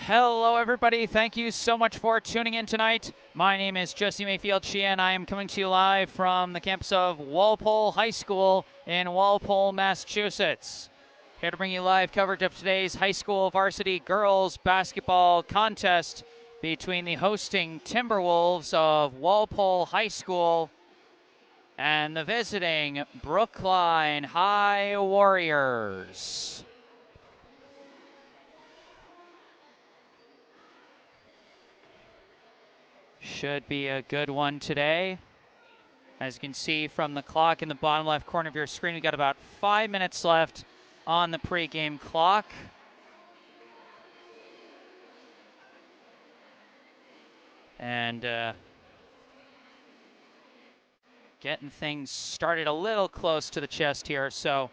Hello, everybody. Thank you so much for tuning in tonight. My name is Jesse Mayfield-Sheehan. I am coming to you live from the campus of Walpole High School in Walpole, Massachusetts. Here to bring you live coverage of today's high school varsity girls basketball contest between the hosting Timberwolves of Walpole High School and the visiting Brookline High Warriors. Should be a good one today. As you can see from the clock in the bottom left corner of your screen, we've got about 5 minutes left on the pregame clock. And getting things started a little close to the chest here. So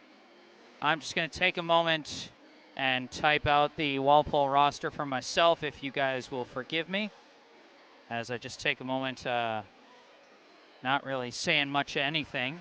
I'm just going to take a moment and type out the Walpole roster for myself, if you guys will forgive me, as I just take a moment, not really saying much of anything.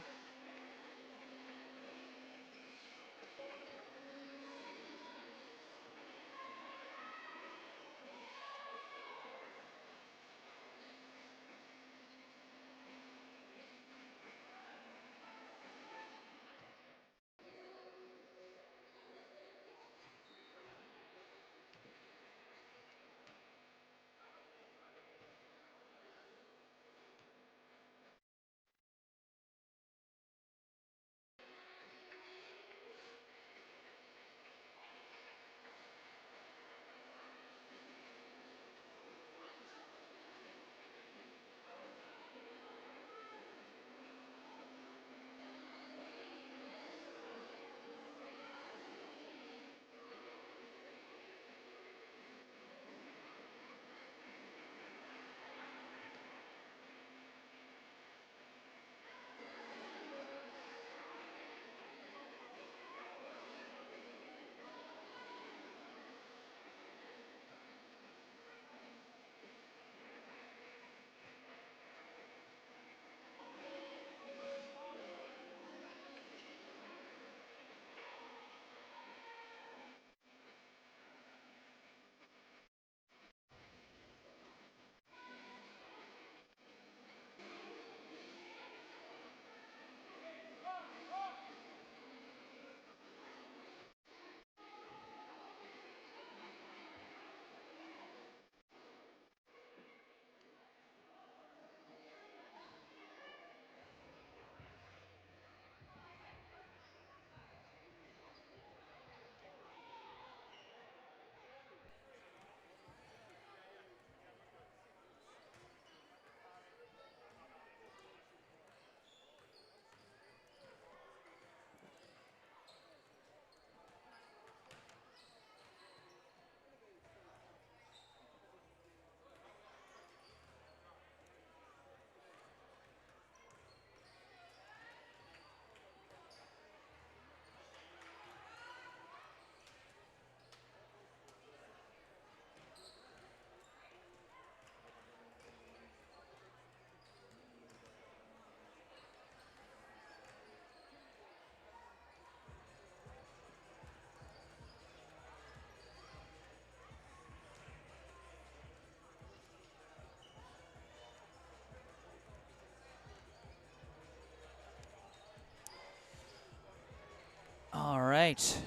All right.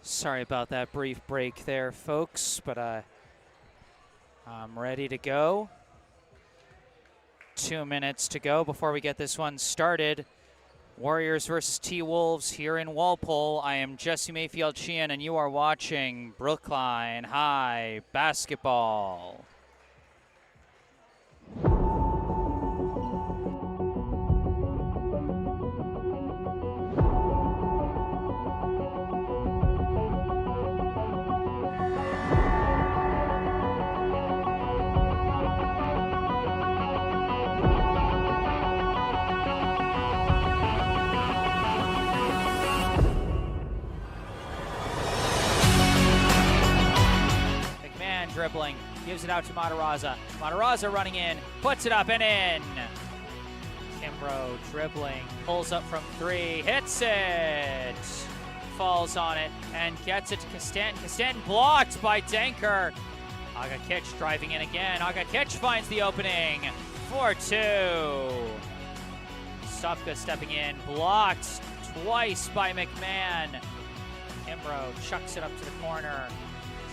Sorry about that brief break there, folks, but I'm ready to go. 2 minutes to go before we get this one started. Warriors versus T-Wolves here in Walpole. I am Jesse Mayfield-Sheehan, and you are watching Brookline High Basketball. Dribbling, gives it out to Matarazza. Matarazza running in, puts it up and in. Kimbrough dribbling, pulls up from three, hits it. Falls on it and gets it to Costantin. Costantin blocked by Denker. Agakich driving in again. Agakich finds the opening. 4-2. Stupka stepping in, blocked twice by McMahon. Kimbrough chucks it up to the corner.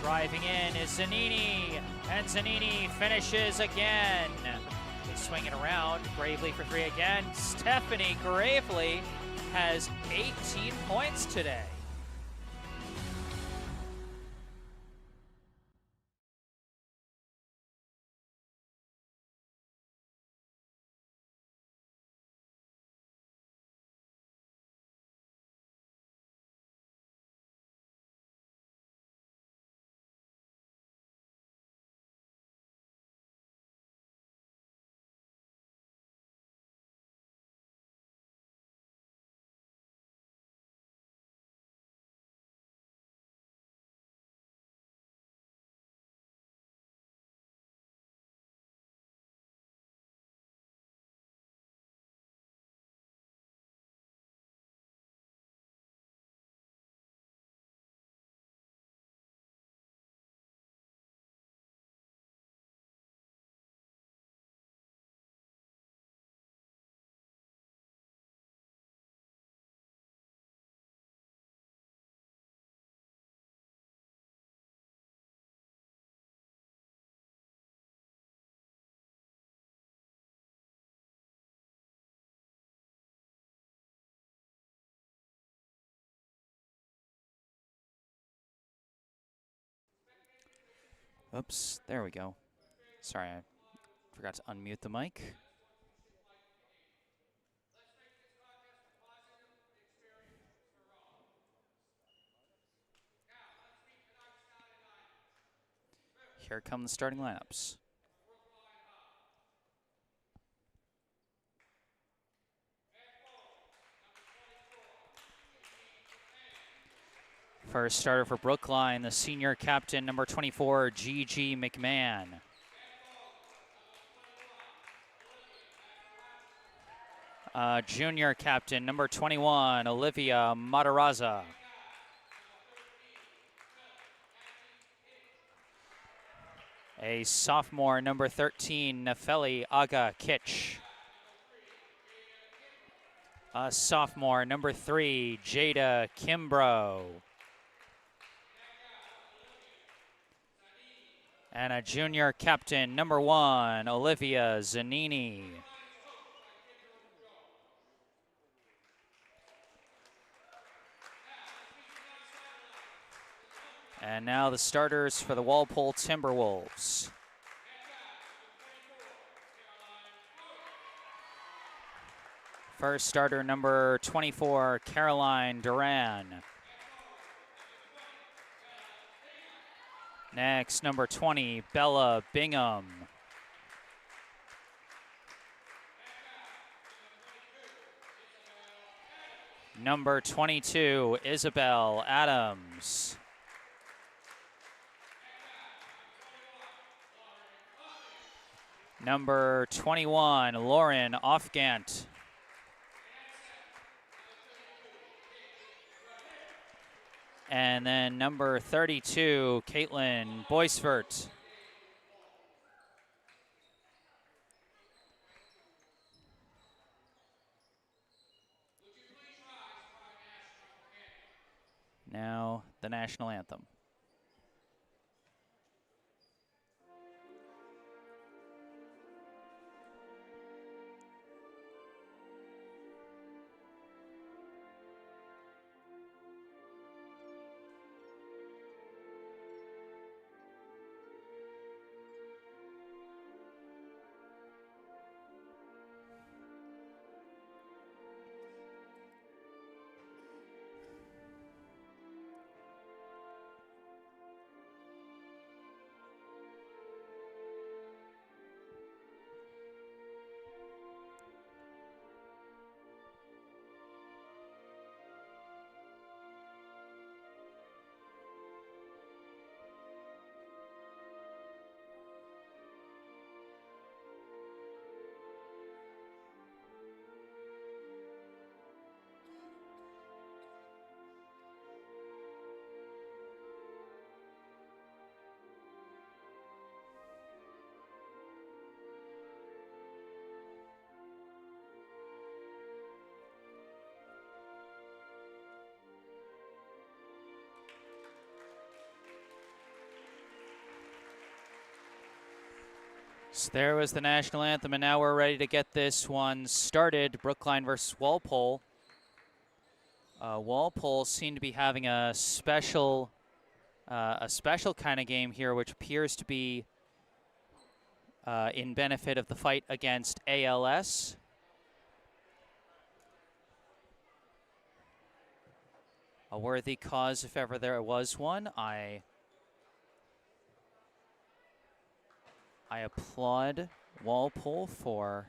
Driving in is Zanini, and Zanini finishes again. They swing it around. Gravely for three again. Stephanie Gravely has 18 points today. Oops, there we go. Sorry, I forgot to unmute the mic. Here come the starting lineups. First starter for Brookline, the senior captain, number 24, Gigi McMahon. Junior captain, number 21, Olivia Matarazza. A sophomore, number 13, Nefeli Agakich. A sophomore, number 3, Jada Kimbrough. And a junior captain, number 1, Olivia Zanini. And now the starters for the Walpole Timberwolves. First starter, number 24, Caroline Duran. Next, number 20, Bella Bingham. Number 22, Isabel Adams. Number 21, Lauren Offgant. And then number 32, Caitlin Boisvert. Now the national anthem. So there was the national anthem, and now we're ready to get this one started. Brookline versus Walpole. Walpole seemed to be having a special kind of game here, which appears to be in benefit of the fight against ALS. A worthy cause if ever there was one. I applaud Walpole for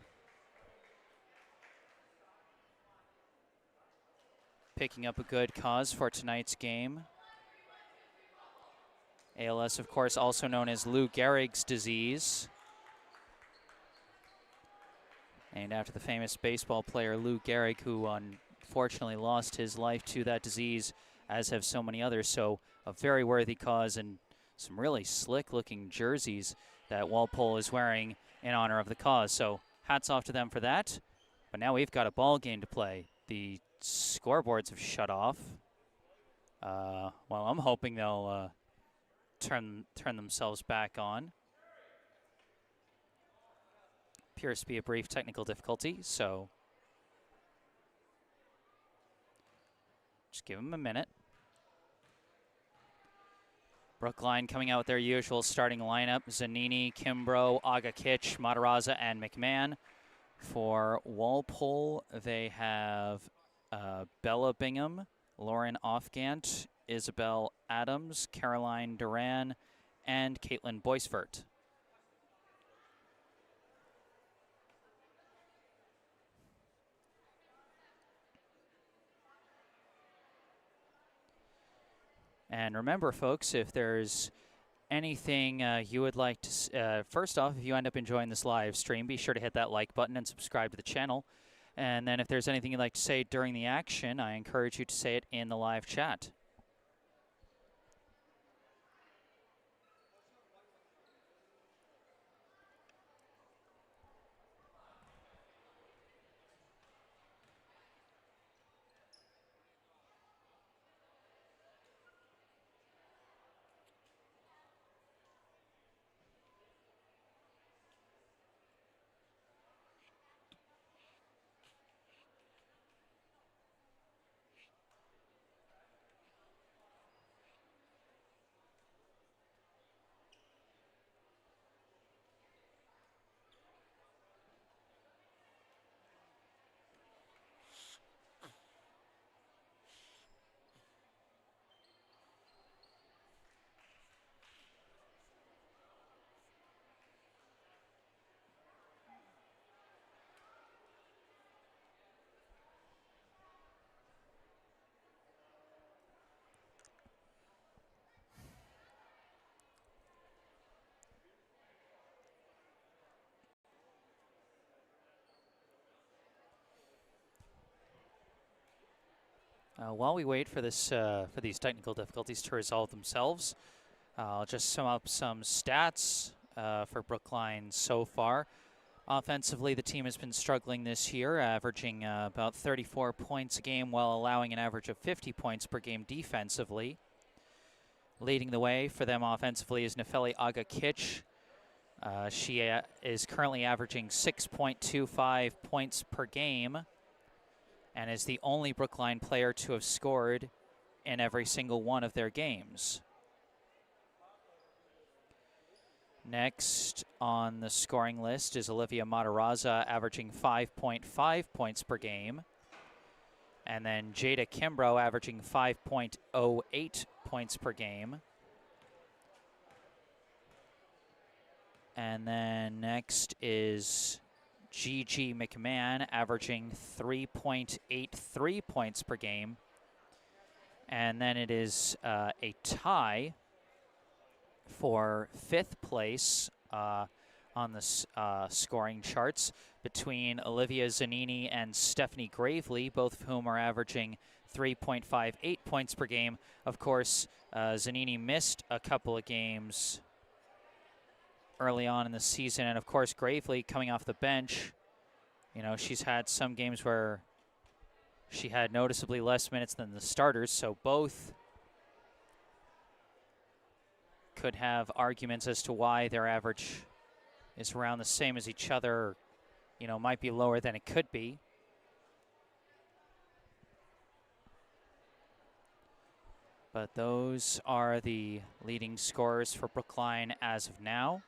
picking up a good cause for tonight's game. ALS, of course, also known as Lou Gehrig's disease, named after the famous baseball player Lou Gehrig, who unfortunately lost his life to that disease, as have so many others. So a very worthy cause, and some really slick-looking jerseys that Walpole is wearing in honor of the cause. So hats off to them for that. But now we've got a ball game to play. The scoreboards have shut off. Well, I'm hoping they'll turn themselves back on. Appears to be a brief technical difficulty, so just give them a minute. Brookline coming out with their usual starting lineup: Zanini, Kimbrough, Aga-Kitch, Matarazza, and McMahon. For Walpole, they have Bella Bingham, Lauren Offgant, Isabel Adams, Caroline Duran, and Caitlin Boisvert. And remember, folks, if there's anything you would like to, first off, if you end up enjoying this live stream, be sure to hit that like button and subscribe to the channel. And then if there's anything you'd like to say during the action, I encourage you to say it in the live chat. While we wait for this, for these technical difficulties to resolve themselves, I'll just sum up some stats for Brookline so far. Offensively, the team has been struggling this year, averaging about 34 points a game while allowing an average of 50 points per game defensively. Leading the way for them offensively is Nefeli Aga-Kitch. She is currently averaging 6.25 points per game, and is the only Brookline player to have scored in every single one of their games. Next on the scoring list is Olivia Matarazza, averaging 5.5 points per game. And then Jada Kimbrough, averaging 5.08 points per game. And then next is Gigi McMahon, averaging 3.83 points per game. And then it is a tie for 5th place on the scoring charts between Olivia Zanini and Stephanie Gravely, both of whom are averaging 3.58 points per game. Of course, Zanini missed a couple of games early on in the season, and of course Gravely coming off the bench, you know, she's had some games where she had noticeably less minutes than the starters, so both could have arguments as to why their average is around the same as each other, you know, might be lower than it could be. But those are the leading scorers for Brookline as of now.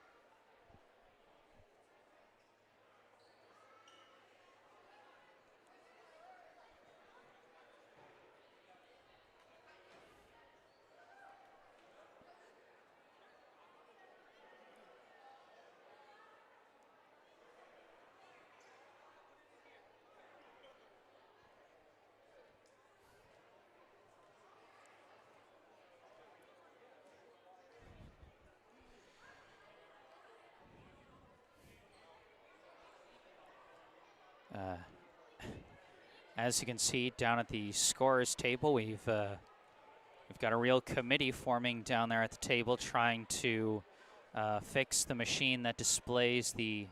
As you can see down at the scorers table, we've got a real committee forming down there at the table, trying to fix the machine that displays the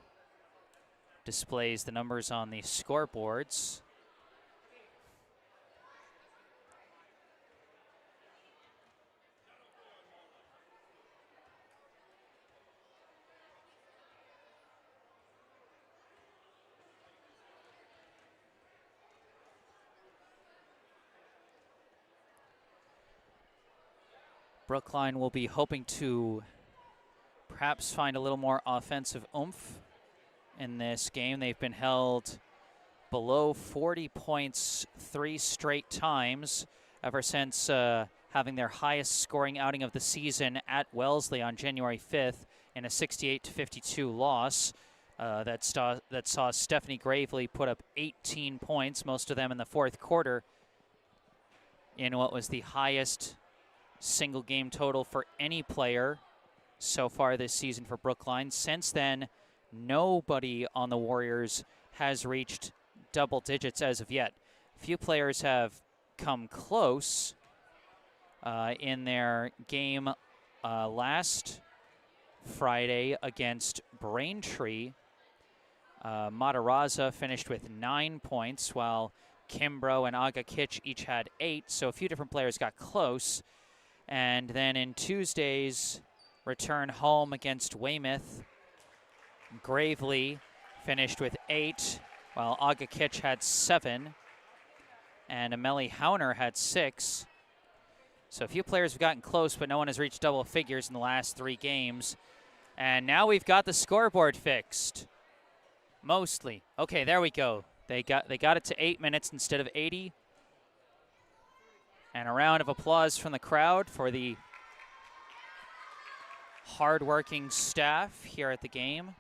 numbers on the scoreboards. Brookline will be hoping to perhaps find a little more offensive oomph in this game. They've been held below 40 points 3 straight times ever since having their highest scoring outing of the season at Wellesley on January 5th in a 68-52 loss. That saw Stephanie Gravely put up 18 points, most of them in the fourth quarter, in what was the highest single game total for any player so far this season for Brookline. Since then, nobody on the Warriors has reached double digits as of yet. Few players have come close in their game last Friday against Braintree. Matarazza finished with 9 points, while Kimbrough and Aga Kitch each had 8, so a few different players got close. And then in Tuesday's return home against Weymouth, Gravely finished with 8, while Aga Kitch had 7, and Amelie Hauner had 6. So a few players have gotten close, but no one has reached double figures in the last 3 games. And now we've got the scoreboard fixed. Mostly. Okay, there we go. They got it to 8 minutes instead of 80. And a round of applause from the crowd for the hardworking staff here at the game.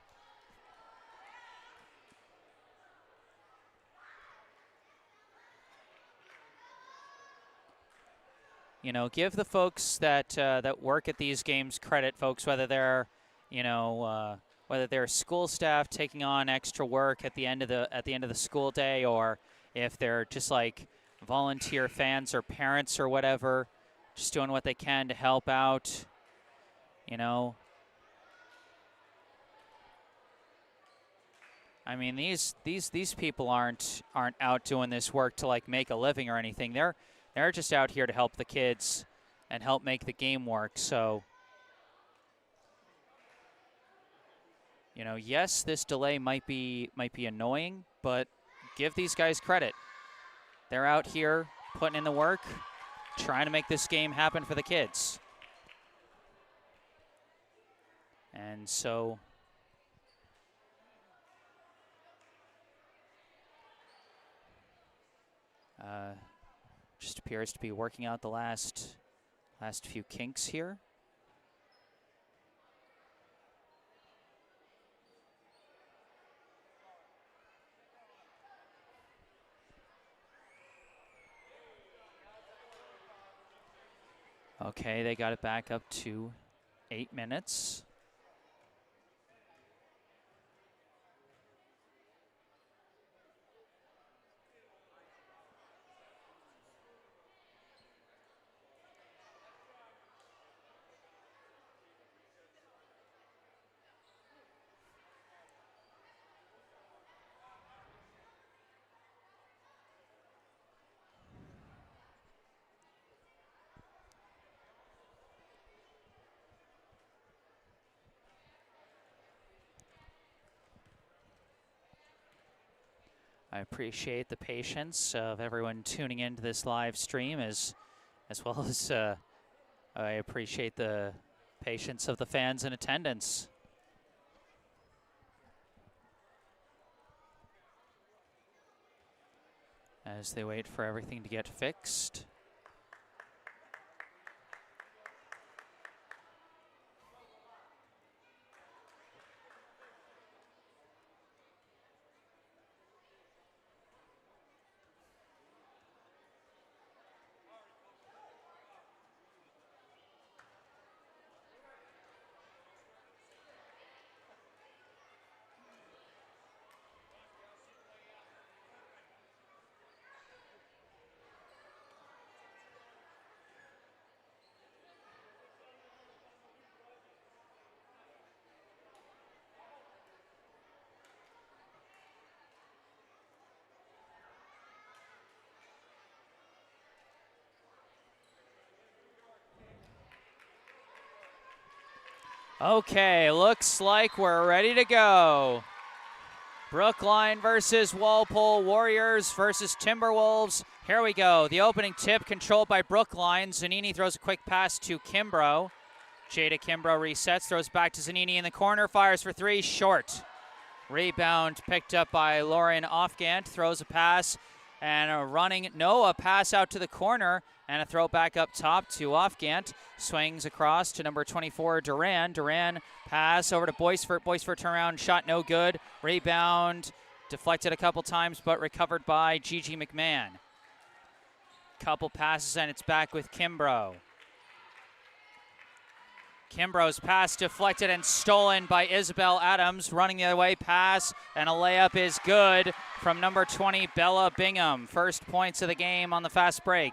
You know, give the folks that that work at these games credit, folks, whether they're, you know, whether they're school staff taking on extra work at the end of the school day, or if they're just like volunteer fans or parents or whatever, just doing what they can to help out. You know, I mean, these people aren't out doing this work to like make a living or anything. They're just out here to help the kids and help make the game work. So, you know, yes, this delay might be annoying, but give these guys credit. They're out here putting in the work, trying to make this game happen for the kids. And so just appears to be working out the last few kinks here. Okay, they got it back up to 8 minutes. I appreciate the patience of everyone tuning into this live stream, as well as I appreciate the patience of the fans in attendance. As they wait for everything to get fixed. Okay, looks like we're ready to go. Brookline versus Walpole, Warriors versus Timberwolves. Here we go. The opening tip controlled by Brookline. Zanini throws a quick pass to Kimbrough. Jada Kimbrough resets, throws back to Zanini in the corner, fires for three, short. Rebound picked up by Lauren Offgant, throws a pass, and a pass out to the corner, and a throw back up top to Offgant. Swings across to number 24, Duran. Duran pass over to Boisfort. Boisfort turnaround shot, no good. Rebound deflected a couple times, but recovered by Gigi McMahon. Couple passes, and it's back with Kimbrough. Kimbrough's pass deflected and stolen by Isabel Adams. Running the other way, pass, and a layup is good from number 20, Bella Bingham. First points of the game on the fast break.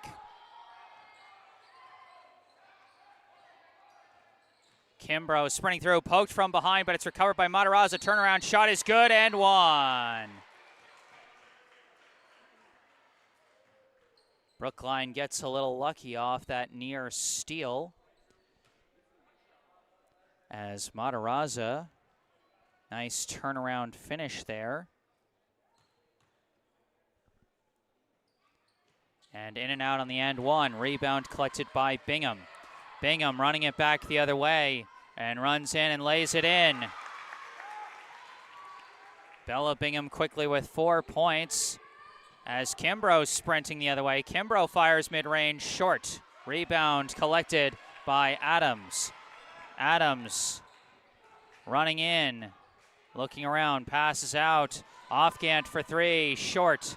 Kimbrough sprinting through, poked from behind, but it's recovered by Matarazza. Turnaround shot is good and one. Brookline gets a little lucky off that near steal. As Matarazza, nice turnaround finish there. And in and out on the end one. Rebound collected by Bingham. Bingham running it back the other way and runs in and lays it in. Bella Bingham quickly with 4 points as Kimbrough sprinting the other way. Kimbrough fires mid-range short. Rebound collected by Adams. Adams running in, looking around, passes out. Offgant for three, short.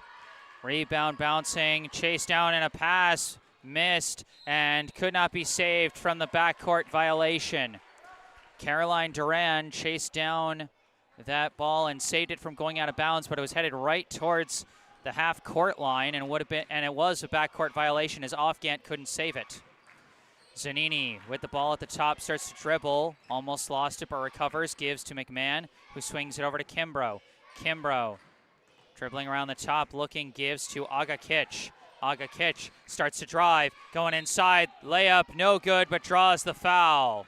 Rebound bouncing, chased down in a pass, missed, and could not be saved from the backcourt violation. Caroline Duran chased down that ball and saved it from going out of bounds, but it was headed right towards the half-court line, and it was a backcourt violation as Offgant couldn't save it. Zanini with the ball at the top, starts to dribble, almost lost it but recovers, gives to McMahon, who swings it over to Kimbrough. Kimbrough dribbling around the top, looking, gives to Aga Kitch. Aga Kitch starts to drive, going inside, layup, no good, but draws the foul.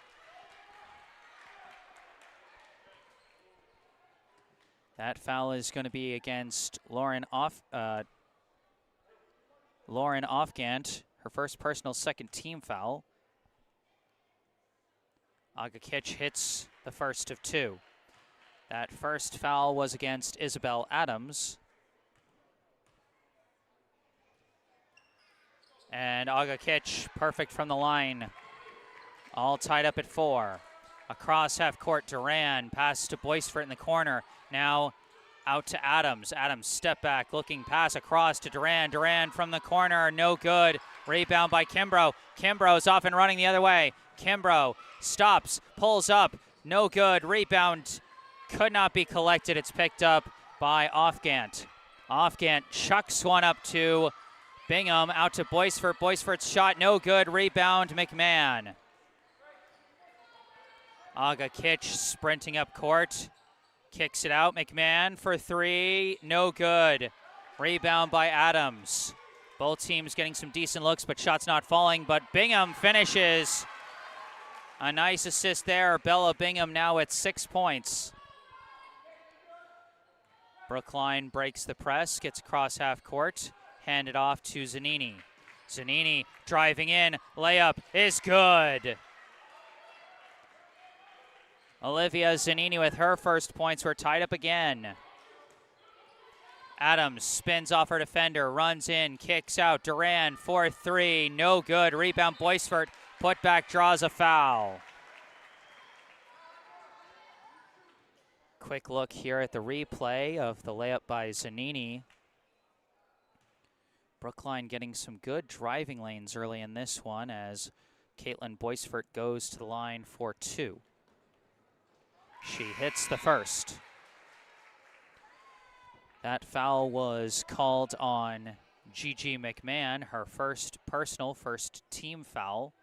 That foul is going to be against Lauren Offgant, her first personal second team foul. Aga Kitch hits the first of two. That first foul was against Isabel Adams. And Aga Kitch, perfect from the line. All tied up at 4. Across half court, Duran, pass to Boisfort in the corner. Now out to Adams. Adams step back, looking pass across to Duran. Duran from the corner, no good. Rebound by Kimbrough. Kimbrough's off and running the other way. Kimbrough stops, pulls up, no good. Rebound could not be collected. It's picked up by Offgant. Offgant chucks one up to Bingham, out to Boisfort. Boisfort's shot, no good. Rebound, McMahon. Aga Kitch sprinting up court. Kicks it out. McMahon for three, no good. Rebound by Adams. Both teams getting some decent looks, but shots not falling. But Bingham finishes. A nice assist there. Bella Bingham now at 6 points. Brookline breaks the press, gets across half court, handed off to Zanini. Zanini driving in, layup is good. Olivia Zanini with her first points. We're tied up again. Adams spins off her defender, runs in, kicks out. Duran, 4-3, no good. Rebound, Boisfort, put back, draws a foul. Quick look here at the replay of the layup by Zanini. Brookline getting some good driving lanes early in this one as Caitlin Boisfort goes to the line for 2. She hits the first. That foul was called on Gigi McMahon, her first personal, first team foul.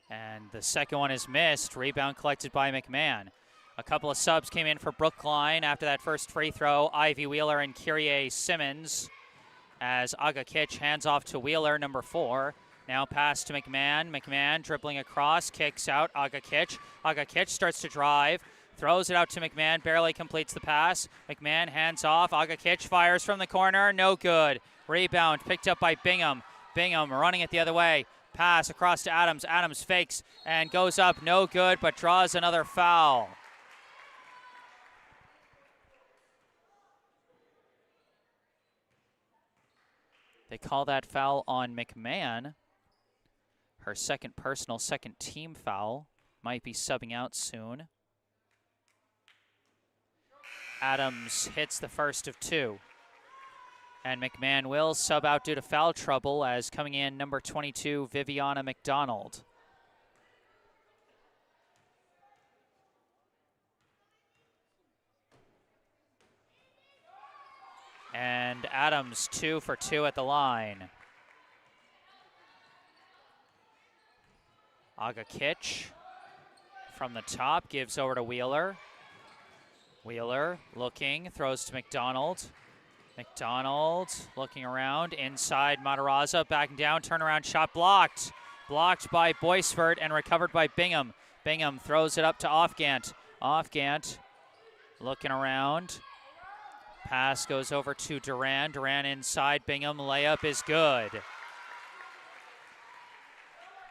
And the second one is missed. Rebound collected by McMahon. A couple of subs came in for Brookline after that first free throw. Ivy Wheeler and Kyrie Simmons as Aga Kitch hands off to Wheeler, number 4. Now pass to McMahon. McMahon dribbling across, kicks out. Aga Kitch. Aga Kitch starts to drive, throws it out to McMahon, barely completes the pass. McMahon hands off. Aga Kitch fires from the corner, no good. Rebound picked up by Bingham. Bingham running it the other way. Pass across to Adams. Adams fakes and goes up, no good, but draws another foul. They call that foul on McMahon. Her second personal, second team foul. Might be subbing out soon. Adams hits the first of 2. And McMahon will sub out due to foul trouble as coming in number 22, Viviana McDonald. And Adams 2 for 2 at the line. Aga Kitch from the top gives over to Wheeler. Wheeler looking, throws to McDonald. McDonald looking around, inside Matarazza, backing down, turnaround shot blocked. Blocked by Boisfort and recovered by Bingham. Bingham throws it up to Offgant. Offgant looking around. Pass goes over to Duran. Duran inside, Bingham, layup is good.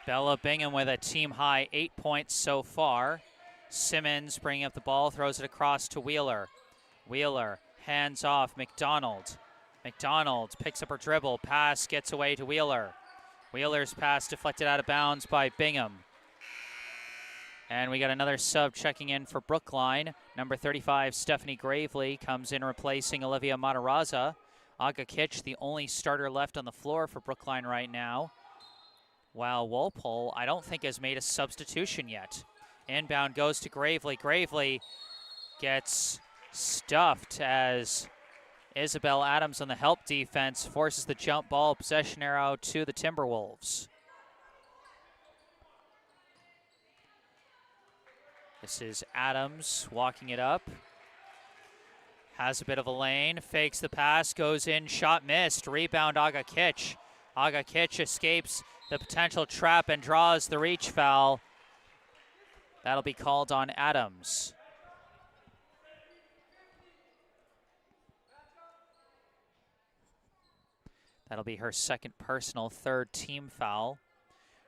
Bella Bingham with a team-high 8 points so far. Simmons bringing up the ball, throws it across to Wheeler. Wheeler hands off McDonald. McDonald picks up her dribble, pass gets away to Wheeler. Wheeler's pass deflected out of bounds by Bingham. And we got another sub checking in for Brookline. Number 35, Stephanie Gravely, comes in replacing Olivia Matarazza. Aga Kitch, the only starter left on the floor for Brookline right now. While Walpole, I don't think has made a substitution yet. Inbound goes to Gravely. Gravely gets stuffed as Isabel Adams on the help defense forces the jump ball possession arrow to the Timberwolves. This is Adams walking it up. Has a bit of a lane, fakes the pass, goes in, shot missed. Rebound Aga Kitch. Aga Kitch escapes the potential trap and draws the reach foul. That'll be called on Adams. That'll be her second personal, third team foul.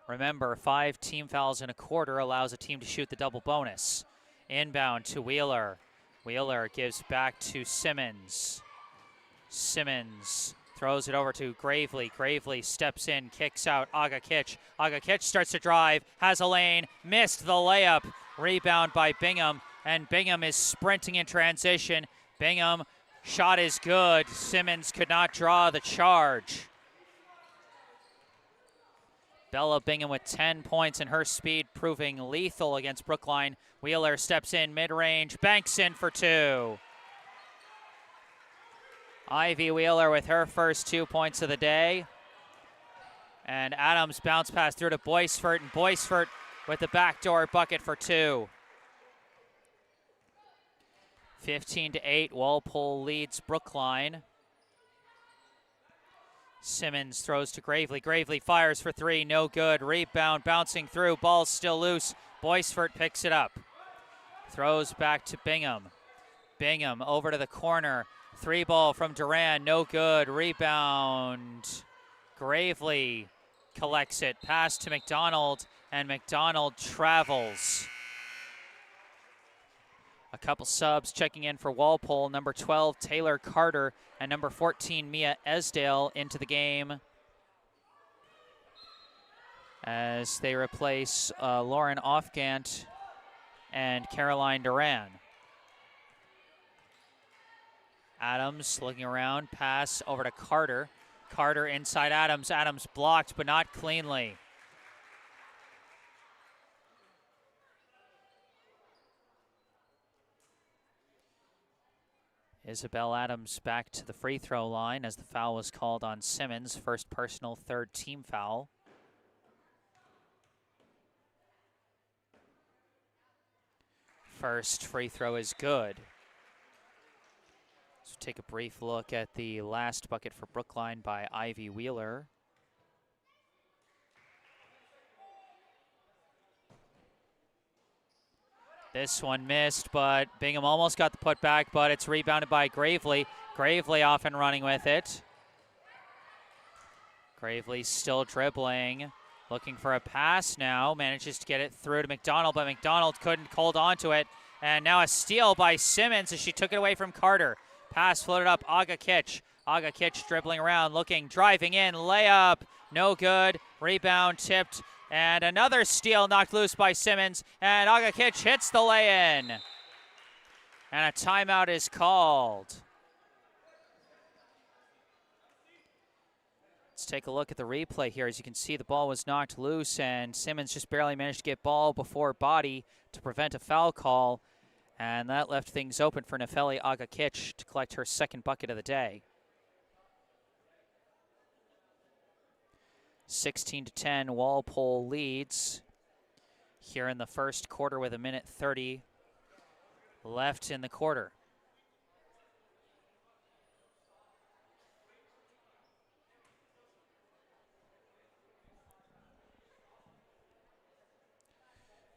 Remember, 5 team fouls in a quarter allows a team to shoot the double bonus. Inbound to Wheeler. Wheeler gives back to Simmons. Simmons throws it over to Gravely. Gravely steps in, kicks out. Aga Kitch. Aga Kitch starts to drive, has a lane, missed the layup. Rebound by Bingham, and Bingham is sprinting in transition. Bingham, shot is good. Simmons could not draw the charge. Bella Bingham with 10 points and her speed proving lethal against Brookline. Wheeler steps in mid-range, banks in for 2. Ivy Wheeler with her first 2 points of the day. And Adams bounce pass through to Boisfort, and Boisfort with the backdoor bucket for 2. 15-8, Walpole leads Brookline. Simmons throws to Gravely. Gravely fires for three, no good. Rebound, bouncing through, ball's still loose. Boisfort picks it up. Throws back to Bingham. Bingham over to the corner. Three ball from Duran, no good. Rebound. Gravely collects it. Pass to McDonald, and McDonald travels. A couple subs checking in for Walpole. Number 12, Taylor Carter, and number 14, Mia Esdale into the game as they replace Lauren Offgant and Caroline Duran. Adams looking around, pass over to Carter. Carter inside Adams. Adams blocked, but not cleanly. Isabel Adams back to the free throw line as the foul was called on Simmons. First personal, third team foul. First free throw is good. So take a brief look at the last bucket for Brookline by Ivy Wheeler. This one missed, but Bingham almost got the putback, but it's rebounded by Gravely. Gravely off and running with it. Gravely still dribbling, looking for a pass now. Manages to get it through to McDonald, but McDonald couldn't hold on to it. And now a steal by Simmons as she took it away from Carter. Pass floated up, Aga Kitch. Aga Kitch dribbling around, looking, driving in, layup, no good. Rebound tipped. And another steal knocked loose by Simmons, and Aga Kitch hits the lay-in. And a timeout is called. Let's take a look at the replay here. As you can see, the ball was knocked loose, and Simmons just barely managed to get ball before body to prevent a foul call. And that left things open for Nefeli Aga Kitch to collect her second bucket of the day. 16-10, Walpole leads here in the first quarter with 1:30 left in the quarter.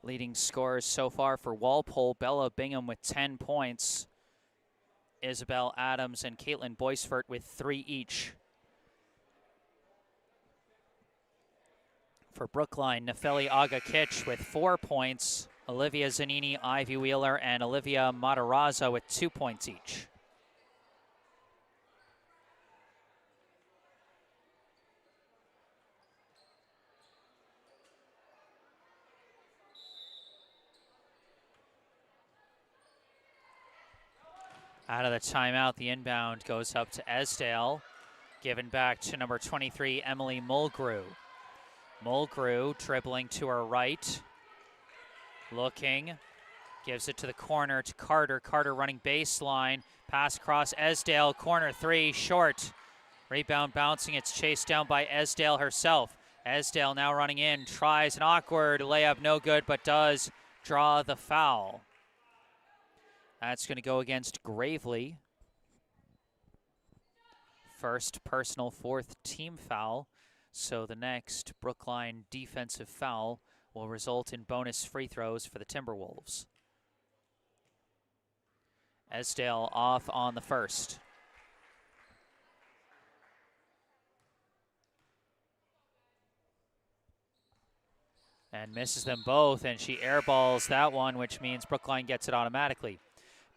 Leading scorers so far for Walpole, Bella Bingham with 10 points, Isabel Adams and Caitlin Boisfort with 3 each. For Brookline, Nefeli Aga Kitch with 4 points, Olivia Zanini, Ivy Wheeler, and Olivia Matarazza with 2 points each. Out of the timeout, the inbound goes up to Esdale, given back to number 23, Emily Mulgrew. Mulgrew dribbling to her right, looking, gives it to the corner to Carter. Carter running baseline, pass across Esdale, corner three, short. Rebound bouncing, it's chased down by Esdale herself. Esdale now running in, tries an awkward layup, no good, but does draw the foul. That's going to go against Gravely. First personal, fourth team foul. So the next Brookline defensive foul will result in bonus free throws for the Timberwolves. Esdale off on the first. And misses them both, and she airballs that one, which means Brookline gets it automatically.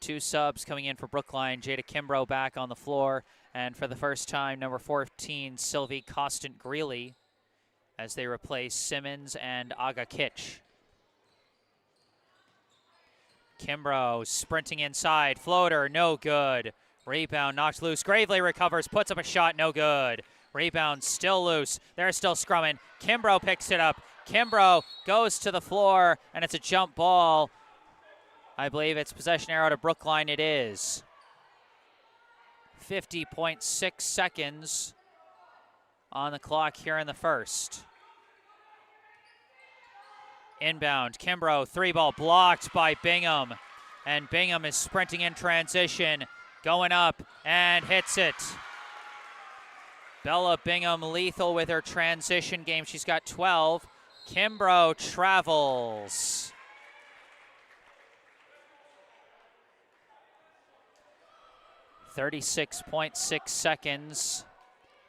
2 subs coming in for Brookline. Jada Kimbrough back on the floor. And for the first time, number 14, Sylvie Costant-Greeley, as they replace Simmons and Aga Kitch. Kimbrough sprinting inside. Floater, no good. Rebound knocked loose. Gravely recovers, puts up a shot, no good. Rebound still loose. They're still scrumming. Kimbrough picks it up. Kimbrough goes to the floor, and it's a jump ball. I believe it's possession arrow to Brookline. It is. 50.6 seconds on the clock here in the first. Inbound, Kimbrough, 3-ball blocked by Bingham. And Bingham is sprinting in transition, going up and hits it. Bella Bingham lethal with her transition game. She's got 12. Kimbrough travels. .6 seconds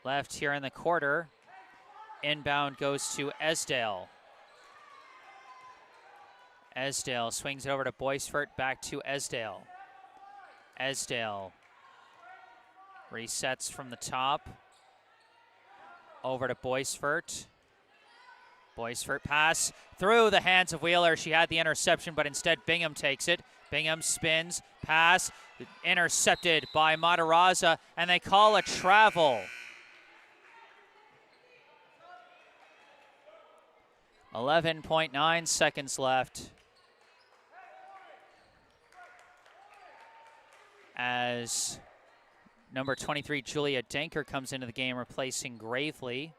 left here in the quarter. Inbound goes to Esdale. Esdale swings it over to Boisfort, back to Esdale. Esdale resets from the top. Over to Boisfort. Boisfort pass through the hands of Wheeler. She had the interception, but instead Bingham takes it. Bingham spins, pass, intercepted by Matarazza, and they call a travel. 11.9 seconds left. As number 23, Julia Denker, comes into the game, replacing Gravely.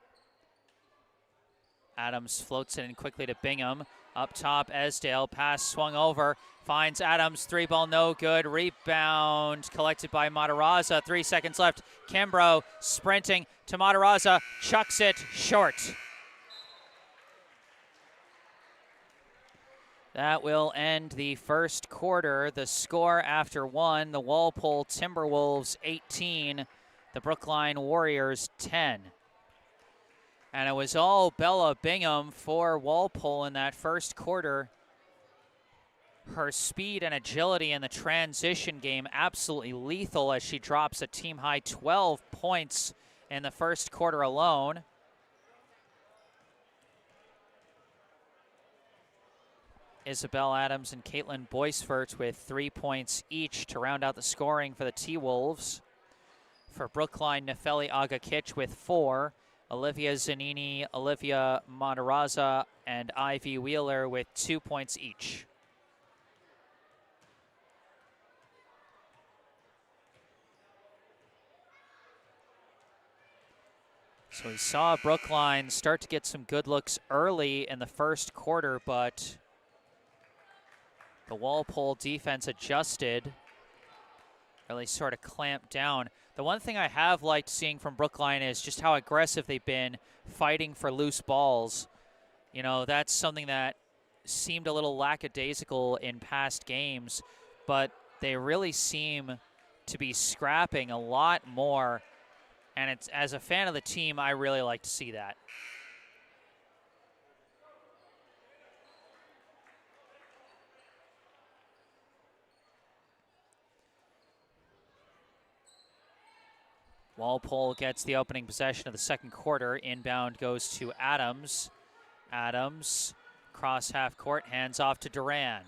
Adams floats it in quickly to Bingham. Up top, Esdale, pass swung over, finds Adams, 3-ball no good, rebound collected by Matarazza, 3 seconds left. Kimbrough sprinting to Matarazza, chucks it short. That will end the first quarter. The score after one, the Walpole Timberwolves 18, the Brookline Warriors 10. And it was all Bella Bingham for Walpole in that first quarter. Her speed and agility in the transition game absolutely lethal as she drops a team-high 12 points in the first quarter alone. Isabel Adams and Caitlin Boisfort with 3 points each to round out the scoring for the T-Wolves. For Brookline, Nefeli Agakich with 4. Olivia Zanini, Olivia Matarazza, and Ivy Wheeler with 2 points each. So we saw Brookline start to get some good looks early in the first quarter, but the Walpole defense adjusted, really sort of clamped down. The one thing I have liked seeing from Brookline is just how aggressive they've been fighting for loose balls. You know, that's something that seemed a little lackadaisical in past games, but they really seem to be scrapping a lot more. And it's, as a fan of the team, I really like to see that. Walpole gets the opening possession of the second quarter. Inbound goes to Adams. Adams, cross half court, hands off to Duran.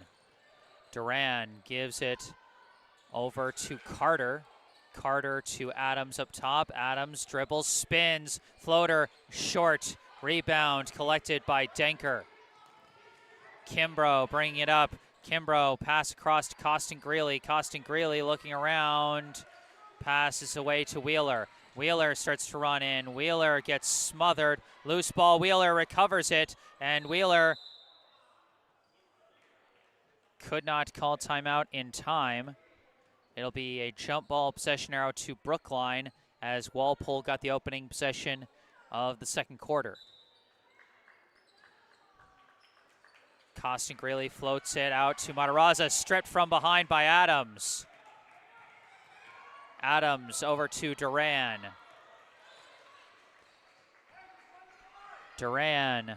Duran gives it over to Carter. Carter to Adams up top. Adams dribbles, spins, floater, short. Rebound collected by Denker. Kimbrough bringing it up. Kimbrough pass across to Costin Greeley. Costin Greeley looking around. Passes away to Wheeler. Wheeler starts to run in. Wheeler gets smothered. Loose ball. Wheeler recovers it. And Wheeler could not call timeout in time. It'll be a jump ball possession arrow to Brookline as Walpole got the opening possession of the second quarter. Costin Greeley floats it out to Matarazza, stripped from behind by Adams. Adams over to Duran. Duran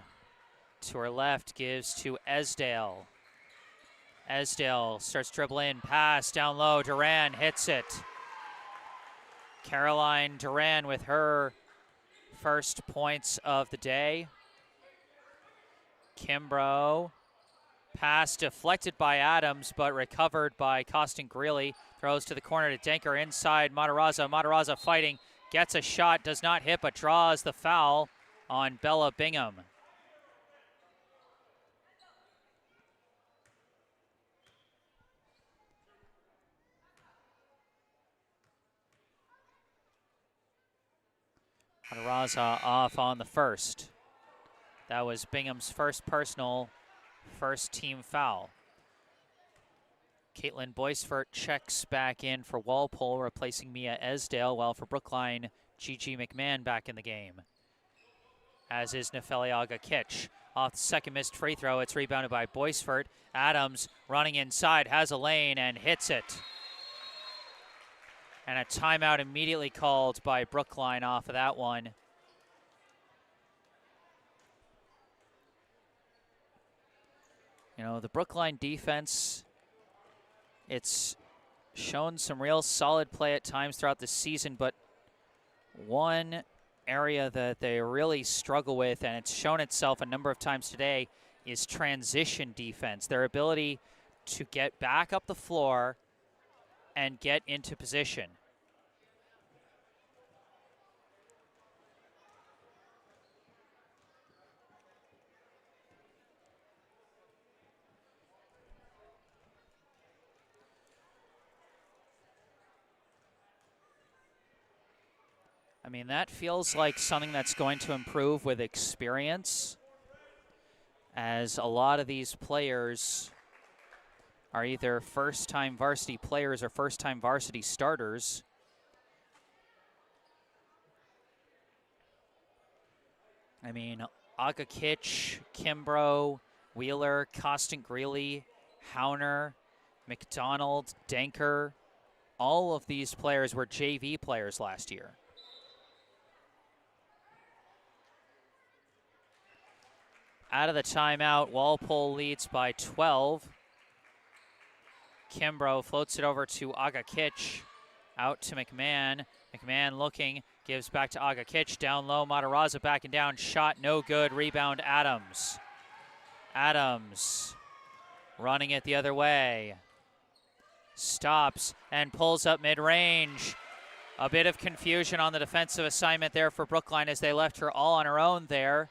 to her left gives to Esdale. Esdale starts dribbling, pass down low. Duran hits it. Caroline Duran with her first points of the day. Kimbrough, pass deflected by Adams, but recovered by Costin Greeley. Throws to the corner to Denker inside Matarazza. Matarazza fighting, gets a shot, does not hit, but draws the foul on Bella Bingham. Matarazza off on the first. That was Bingham's first personal, first team foul. Caitlin Boisfort checks back in for Walpole, replacing Mia Esdale, while for Brookline, Gigi McMahon back in the game, as is Nefeli Aga-Kitch. Off the second missed free throw, it's rebounded by Boisfort. Adams running inside, has a lane and hits it. And a timeout immediately called by Brookline off of that one. You know, the Brookline defense, it's shown some real solid play at times throughout the season, but one area that they really struggle with, and it's shown itself a number of times today, is transition defense. Their ability to get back up the floor and get into position. I mean, that feels like something that's going to improve with experience, as a lot of these players are either first-time varsity players or first-time varsity starters. I mean, Aga-Kitch, Kimbrough, Wheeler, Costant-Greeley, Hauner, McDonald, Denker, all of these players were JV players last year. Out of the timeout, Walpole leads by 12. Kimbrough floats it over to Aga-Kitch, out to McMahon. McMahon looking, gives back to Aga-Kitch, down low, Matarazza backing down, shot no good, rebound Adams. Adams running it the other way. Stops and pulls up mid-range. A bit of confusion on the defensive assignment there for Brookline as they left her all on her own there.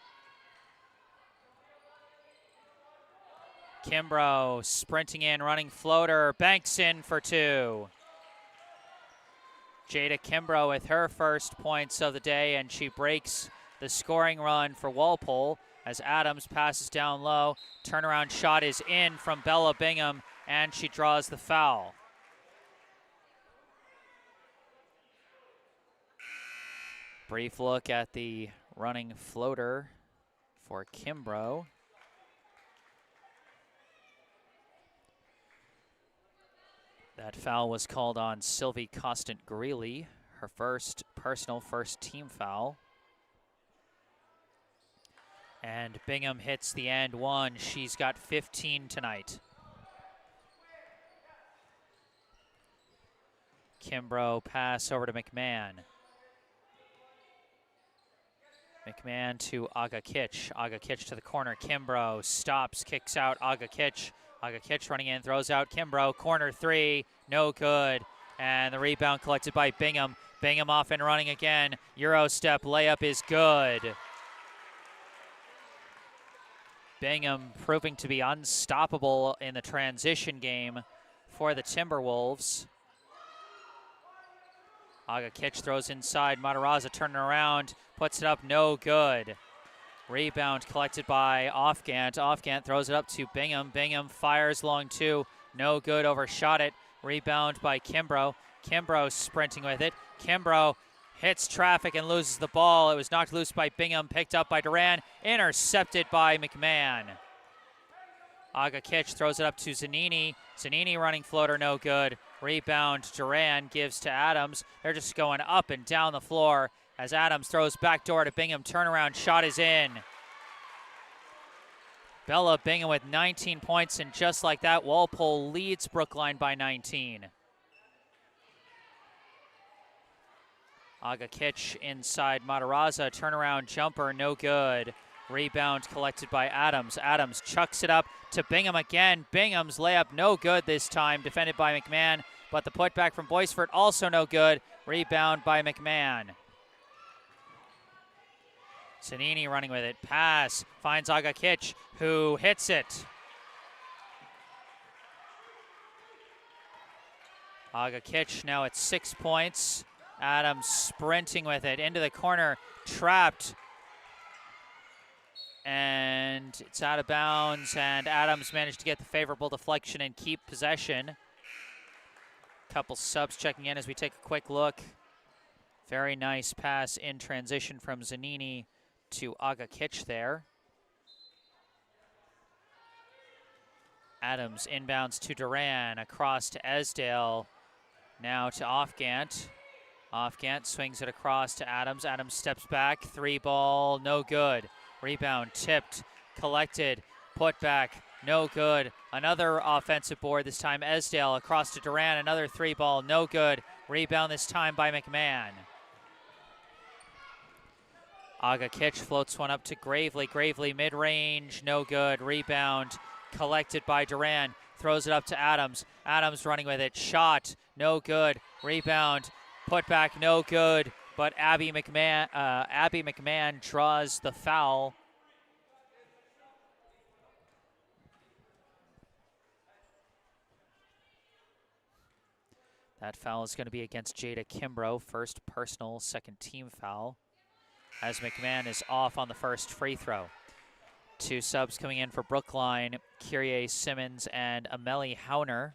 Kimbrough sprinting in, running floater, banks in for two. Jada Kimbrough with her first points of the day, and she breaks the scoring run for Walpole as Adams passes down low. Turnaround shot is in from Bella Bingham, and she draws the foul. Brief look at the running floater for Kimbrough. That foul was called on Sylvie Costant-Greeley, her first personal, first team foul. And Bingham hits the and one. She's got 15 tonight. Kimbrough pass over to McMahon. McMahon to Aga-Kitch. Aga-Kitch to the corner. Kimbrough stops, kicks out Aga-Kitch. Aga-Kitch running in, throws out Kimbrough. Corner three, no good. And the rebound collected by Bingham. Bingham off and running again. Euro step layup is good. Bingham proving to be unstoppable in the transition game for the Timberwolves. Aga-Kitch throws inside. Matarazza turning around, puts it up, no good. Rebound collected by Offgant. Offgant throws it up to Bingham. Bingham fires long two. No good, overshot it. Rebound by Kimbrough. Kimbrough sprinting with it. Kimbrough hits traffic and loses the ball. It was knocked loose by Bingham, picked up by Duran, intercepted by McMahon. Aga-Kitch throws it up to Zanini. Zanini running floater, no good. Rebound, Duran gives to Adams. They're just going up and down the floor as Adams throws backdoor to Bingham. Turnaround shot is in. Bella Bingham with 19 points, and just like that, Walpole leads Brookline by 19. Aga-Kitch inside Matarazza. Turnaround jumper, no good. Rebound collected by Adams. Adams chucks it up to Bingham again. Bingham's layup no good this time, defended by McMahon, but the putback from Boisfort also no good. Rebound by McMahon. Zanini running with it. Pass. Finds Aga-Kitch, who hits it. Aga-Kitch now at 6 points. Adams sprinting with it. Into the corner. Trapped. And it's out of bounds. And Adams managed to get the favorable deflection and keep possession. Couple subs checking in as we take a quick look Very nice pass in transition from Zanini to Agakich there. Adams inbounds to Duran, across to Esdale, now to Offgant. Offgant swings it across to Adams. Adams steps back, 3-ball, no good. Rebound tipped, collected, put back, no good. Another offensive board, this time Esdale across to Duran, another 3-ball, no good. Rebound this time by McMahon. Agakich floats one up to Gravely. Gravely mid-range, no good. Rebound collected by Duran. Throws it up to Adams. Adams running with it. Shot, no good. Rebound, put back, no good. But Abby McMahon draws the foul. That foul is going to be against Jada Kimbrough. First personal, second team foul, as McMahon is off on the first free throw. 2 subs coming in for Brookline, Kyrie Simmons and Amelie Hauner,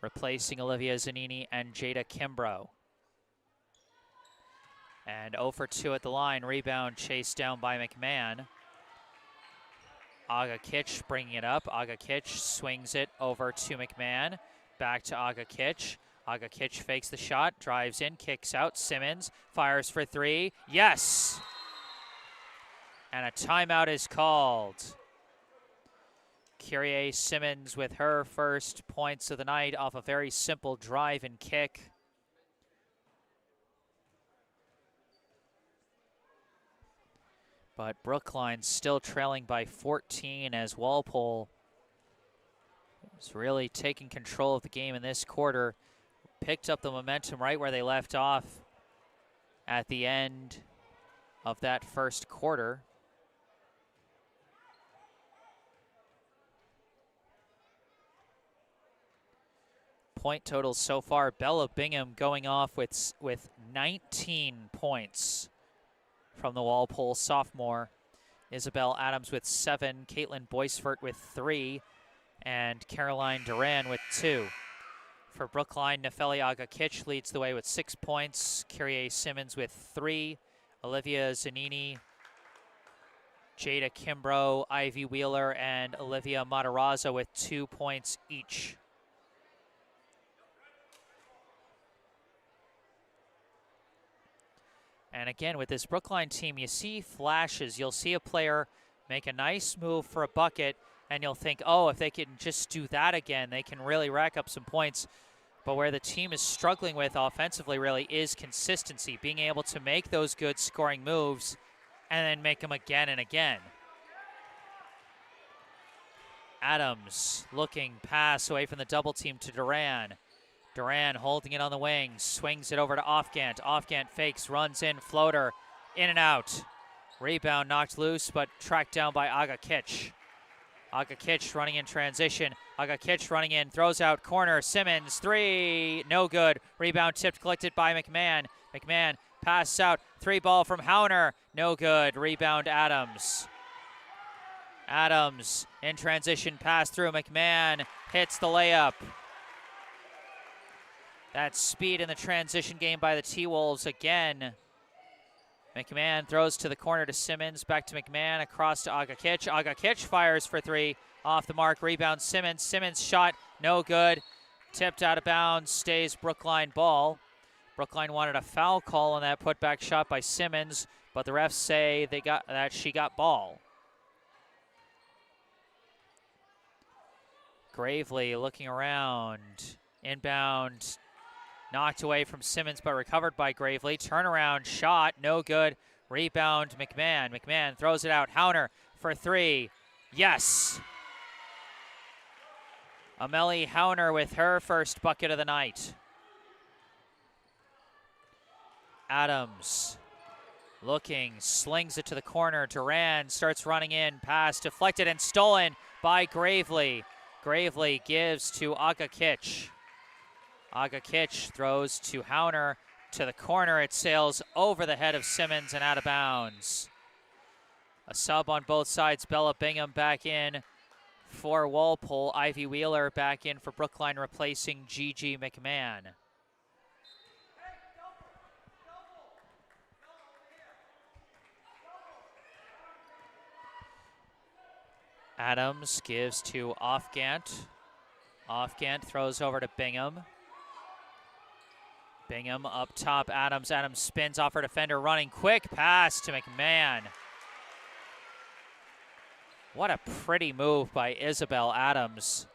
replacing Olivia Zanini and Jada Kimbrough. And 0 for 2 at the line, rebound chased down by McMahon. Agakich bringing it up. Agakich swings it over to McMahon. Back to Agakich. Agakich fakes the shot, drives in, kicks out. Simmons fires for 3. Yes! And a timeout is called. Kyrie Simmons with her first points of the night off a very simple drive and kick. But Brookline still trailing by 14 as Walpole is really taking control of the game in this quarter. Picked up the momentum right where they left off at the end of that first quarter. Point totals so far, Bella Bingham going off with 19 points from the Walpole sophomore. Isabel Adams with 7, Caitlin Boisfort with 3, and Caroline Duran with 2. For Brookline, Nefeli Agakich leads the way with 6 points, Kyrie Simmons with 3, Olivia Zanini, Jada Kimbrough, Ivy Wheeler, and Olivia Matarazzo with 2 points each. And again, with this Brookline team, you see flashes. You'll see a player make a nice move for a bucket, and you'll think, oh, if they can just do that again, they can really rack up some points. But where the team is struggling with offensively really is consistency, being able to make those good scoring moves and then make them again and again. Adams looking pass away from the double team to Duran. Duran holding it on the wing, swings it over to Offgant. Offgant fakes, runs in, floater, in and out. Rebound knocked loose, but tracked down by Agakich. Agakich running in transition. Agakich running in, throws out corner. Simmons, 3, no good. Rebound tipped, collected by McMahon. McMahon passes out, 3-ball from Hauner, no good. Rebound Adams. Adams in transition, pass through. McMahon hits the layup. That speed in the transition game by the T-Wolves again. McMahon throws to the corner to Simmons, back to McMahon, across to Agakich. Agakich fires for 3, off the mark, rebound Simmons. Simmons shot, no good. Tipped out of bounds, stays Brookline ball. Brookline wanted a foul call on that putback shot by Simmons, but the refs say she got ball. Gravely looking around, inbound, knocked away from Simmons, but recovered by Gravely. Turnaround shot, no good. Rebound, McMahon. McMahon throws it out. Hauner for 3. Yes. Amelie Hauner with her first bucket of the night. Adams looking, slings it to the corner. Duran starts running in. Pass deflected and stolen by Gravely. Gravely gives to Agakich. Agakich throws to Hauner to the corner. It sails over the head of Simmons and out of bounds. A sub on both sides. Bella Bingham back in for Walpole. Ivy Wheeler back in for Brookline, replacing Gigi McMahon. Adams gives to Offgant. Offgant throws over to Bingham. Bingham up top, Adams. Adams spins off her defender, running quick pass to McMahon. What a pretty move by Isabel Adams.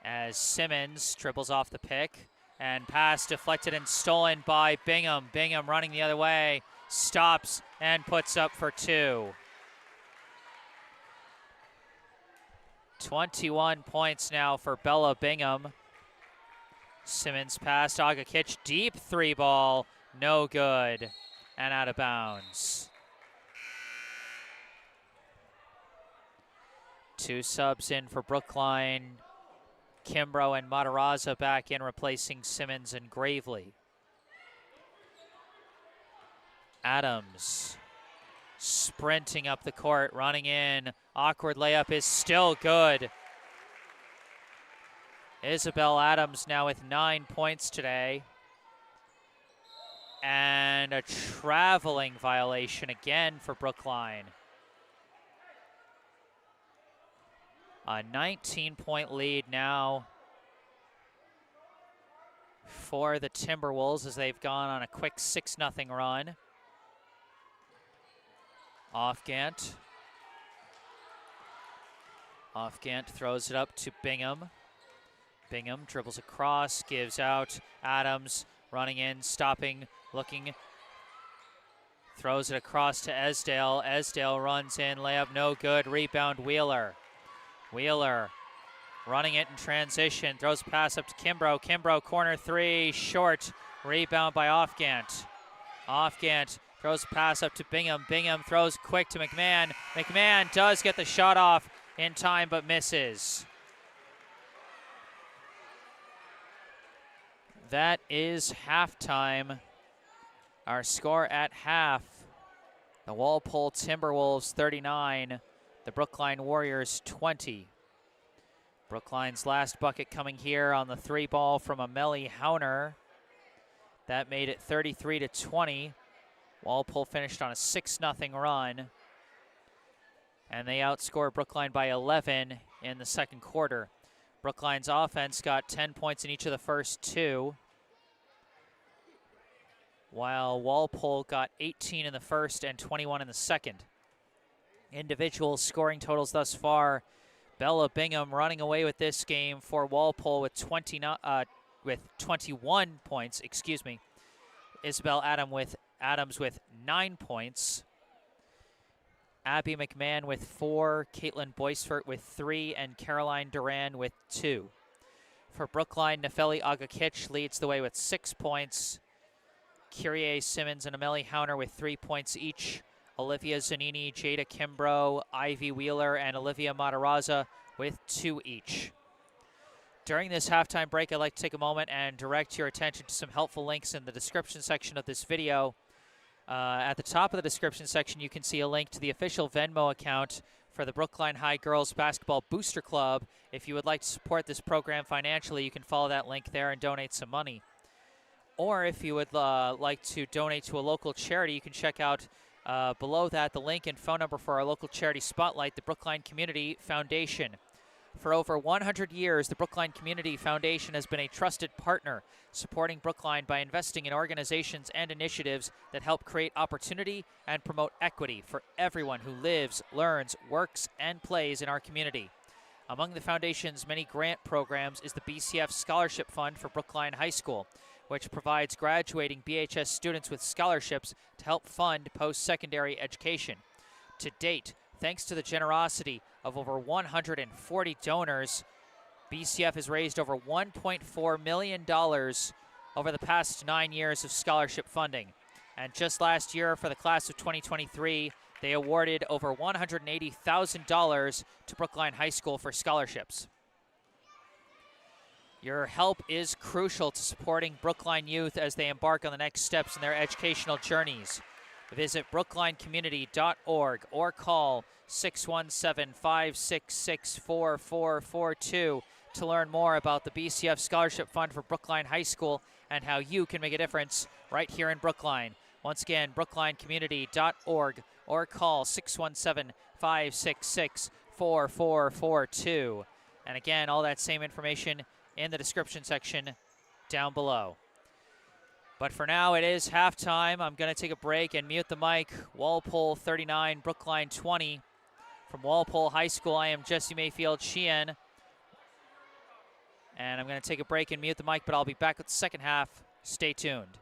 As Simmons dribbles off the pick, and pass deflected and stolen by Bingham. Bingham running the other way, stops and puts up for two. 21 points now for Bella Bingham. Simmons pass, Agakic, deep three ball, no good, and out of bounds. Two subs in for Brookline. Kimbrough and Matarazza back in, replacing Simmons and Gravely. Adams sprinting up the court, running in. Awkward layup is still good. Isabel Adams now with 9 points today. And a traveling violation again for Brookline. A 19-point lead now for the Timberwolves as they've gone on a quick 6-0 run. Offgant. Offgant throws it up to Bingham. Bingham dribbles across, gives out. Adams running in, stopping, looking. Throws it across to Esdale. Esdale runs in, layup no good. Rebound Wheeler. Wheeler running it in transition. Throws a pass up to Kimbrough. Kimbrough corner three, short. Rebound by Offgant. Offgant throws a pass up to Bingham. Bingham throws quick to McMahon. McMahon does get the shot off in time but misses. That is halftime. Our score at half, the Walpole Timberwolves 39, the Brookline Warriors 20. Brookline's last bucket coming here on the three ball from Amelie Hauner. That made it 33-20. Walpole finished on a 6-0 run. And they outscored Brookline by 11 in the second quarter. Brookline's offense got 10 points in each of the first two, while Walpole got 18 in the first and 21 in the second. Individual scoring totals thus far, Bella Bingham running away with this game for Walpole with 21 points, Isabel Adams with 9 points. Abby McMahon with 4, Caitlin Boisfort with 3, and Caroline Duran with 2. For Brookline, Nefeli Agakic leads the way with 6 points. Kyrie Simmons and Amelie Hauner with 3 points each. Olivia Zanini, Jada Kimbrough, Ivy Wheeler, and Olivia Matarazza with 2 each. During this halftime break, I'd like to take a moment and direct your attention to some helpful links in the description section of this video. At the top of the description section, you can see a link to the official Venmo account for the Brookline High Girls Basketball Booster Club. If you would like to support this program financially, you can follow that link there and donate some money. Or if you would like to donate to a local charity, you can check out below that the link and phone number for our local charity spotlight, the Brookline Community Foundation. For over 100 years, the Brookline Community Foundation has been a trusted partner, supporting Brookline by investing in organizations and initiatives that help create opportunity and promote equity for everyone who lives, learns, works, and plays in our community. Among the foundation's many grant programs is the BCF Scholarship Fund for Brookline High School, which provides graduating BHS students with scholarships to help fund post-secondary education. To date, thanks to the generosity of over 140 donors, BCF has raised over $1.4 million over the past 9 years of scholarship funding. And just last year, for the class of 2023, they awarded over $180,000 to Brookline High School for scholarships. Your help is crucial to supporting Brookline youth as they embark on the next steps in their educational journeys. Visit brooklinecommunity.org or call 617-566-4442 to learn more about the BCF Scholarship Fund for Brookline High School and how you can make a difference right here in Brookline. Once again, brooklinecommunity.org or call 566-4442. And again, all that same information in the description section down below. But for now, it is halftime. I'm going to take a break and mute the mic. Walpole 39, Brookline 20. From Walpole High School, I am Jesse Mayfield-Sheehan. And I'm going to take a break and mute the mic, but I'll be back with the second half. Stay tuned.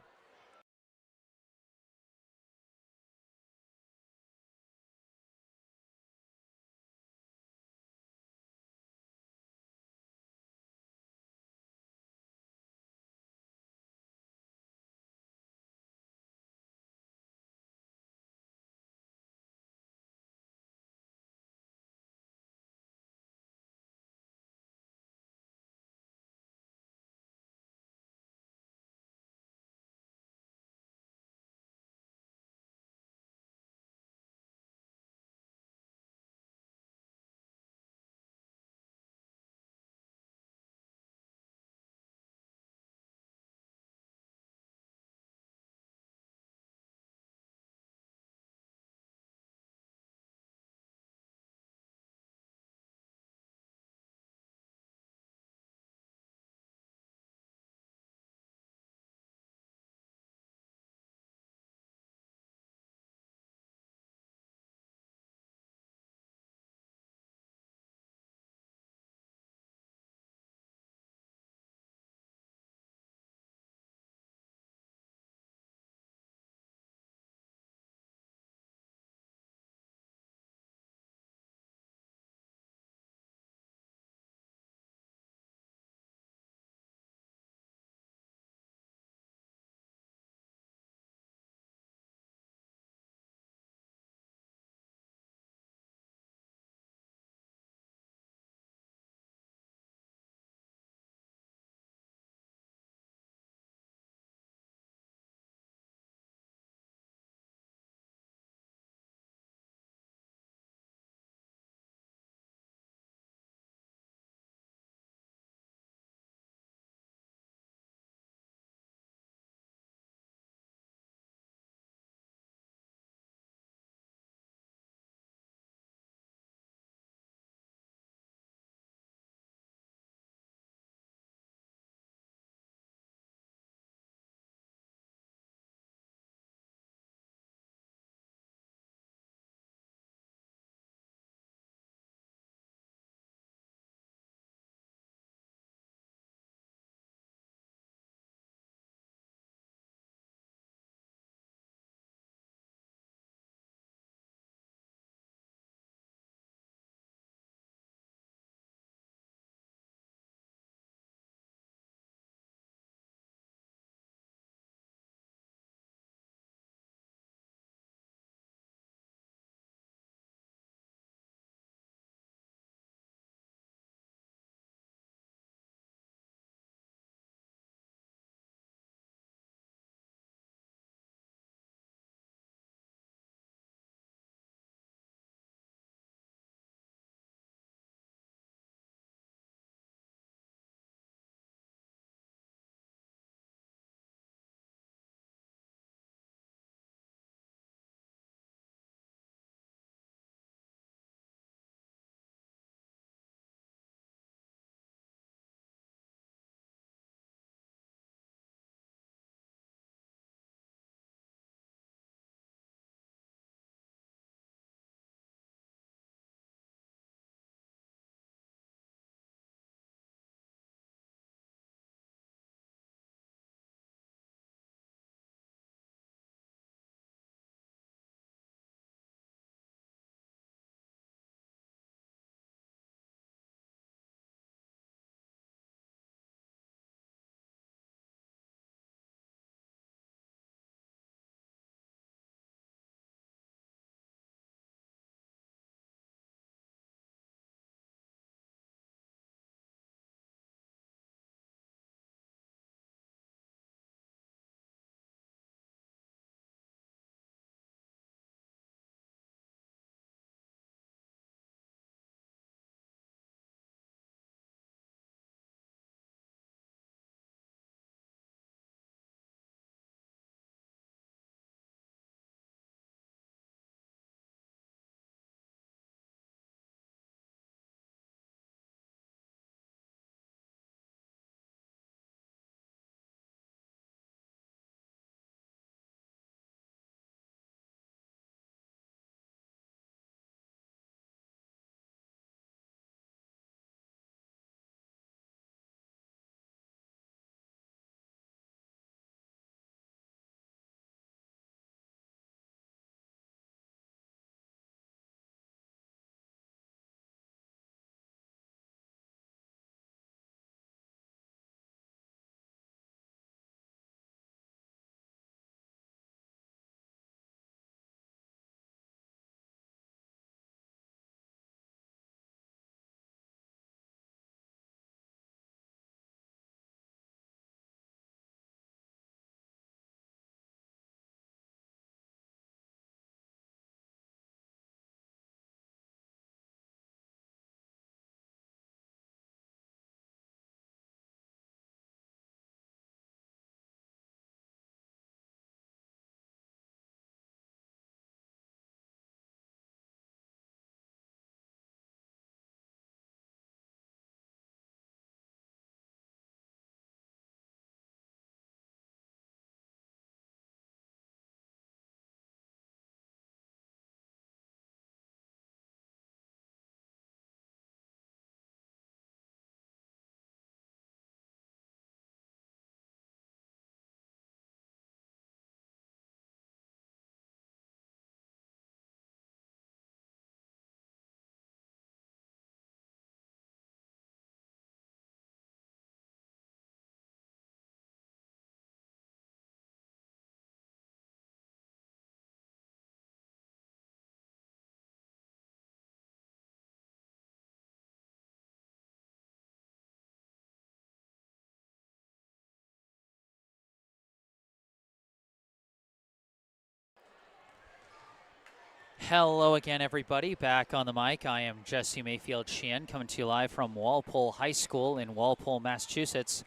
Hello again, everybody. Back on the mic. I am Jesse Mayfield-Sheehan, coming to you live from Walpole High School in Walpole, Massachusetts.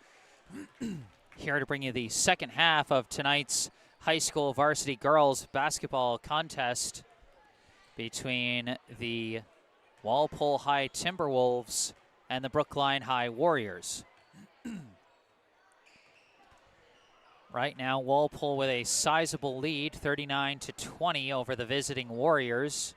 Here to bring you the second half of tonight's high school varsity girls basketball contest between the Walpole High Timberwolves and the Brookline High Warriors. Right now, Walpole with a sizable lead, 39-20 over the visiting Warriors.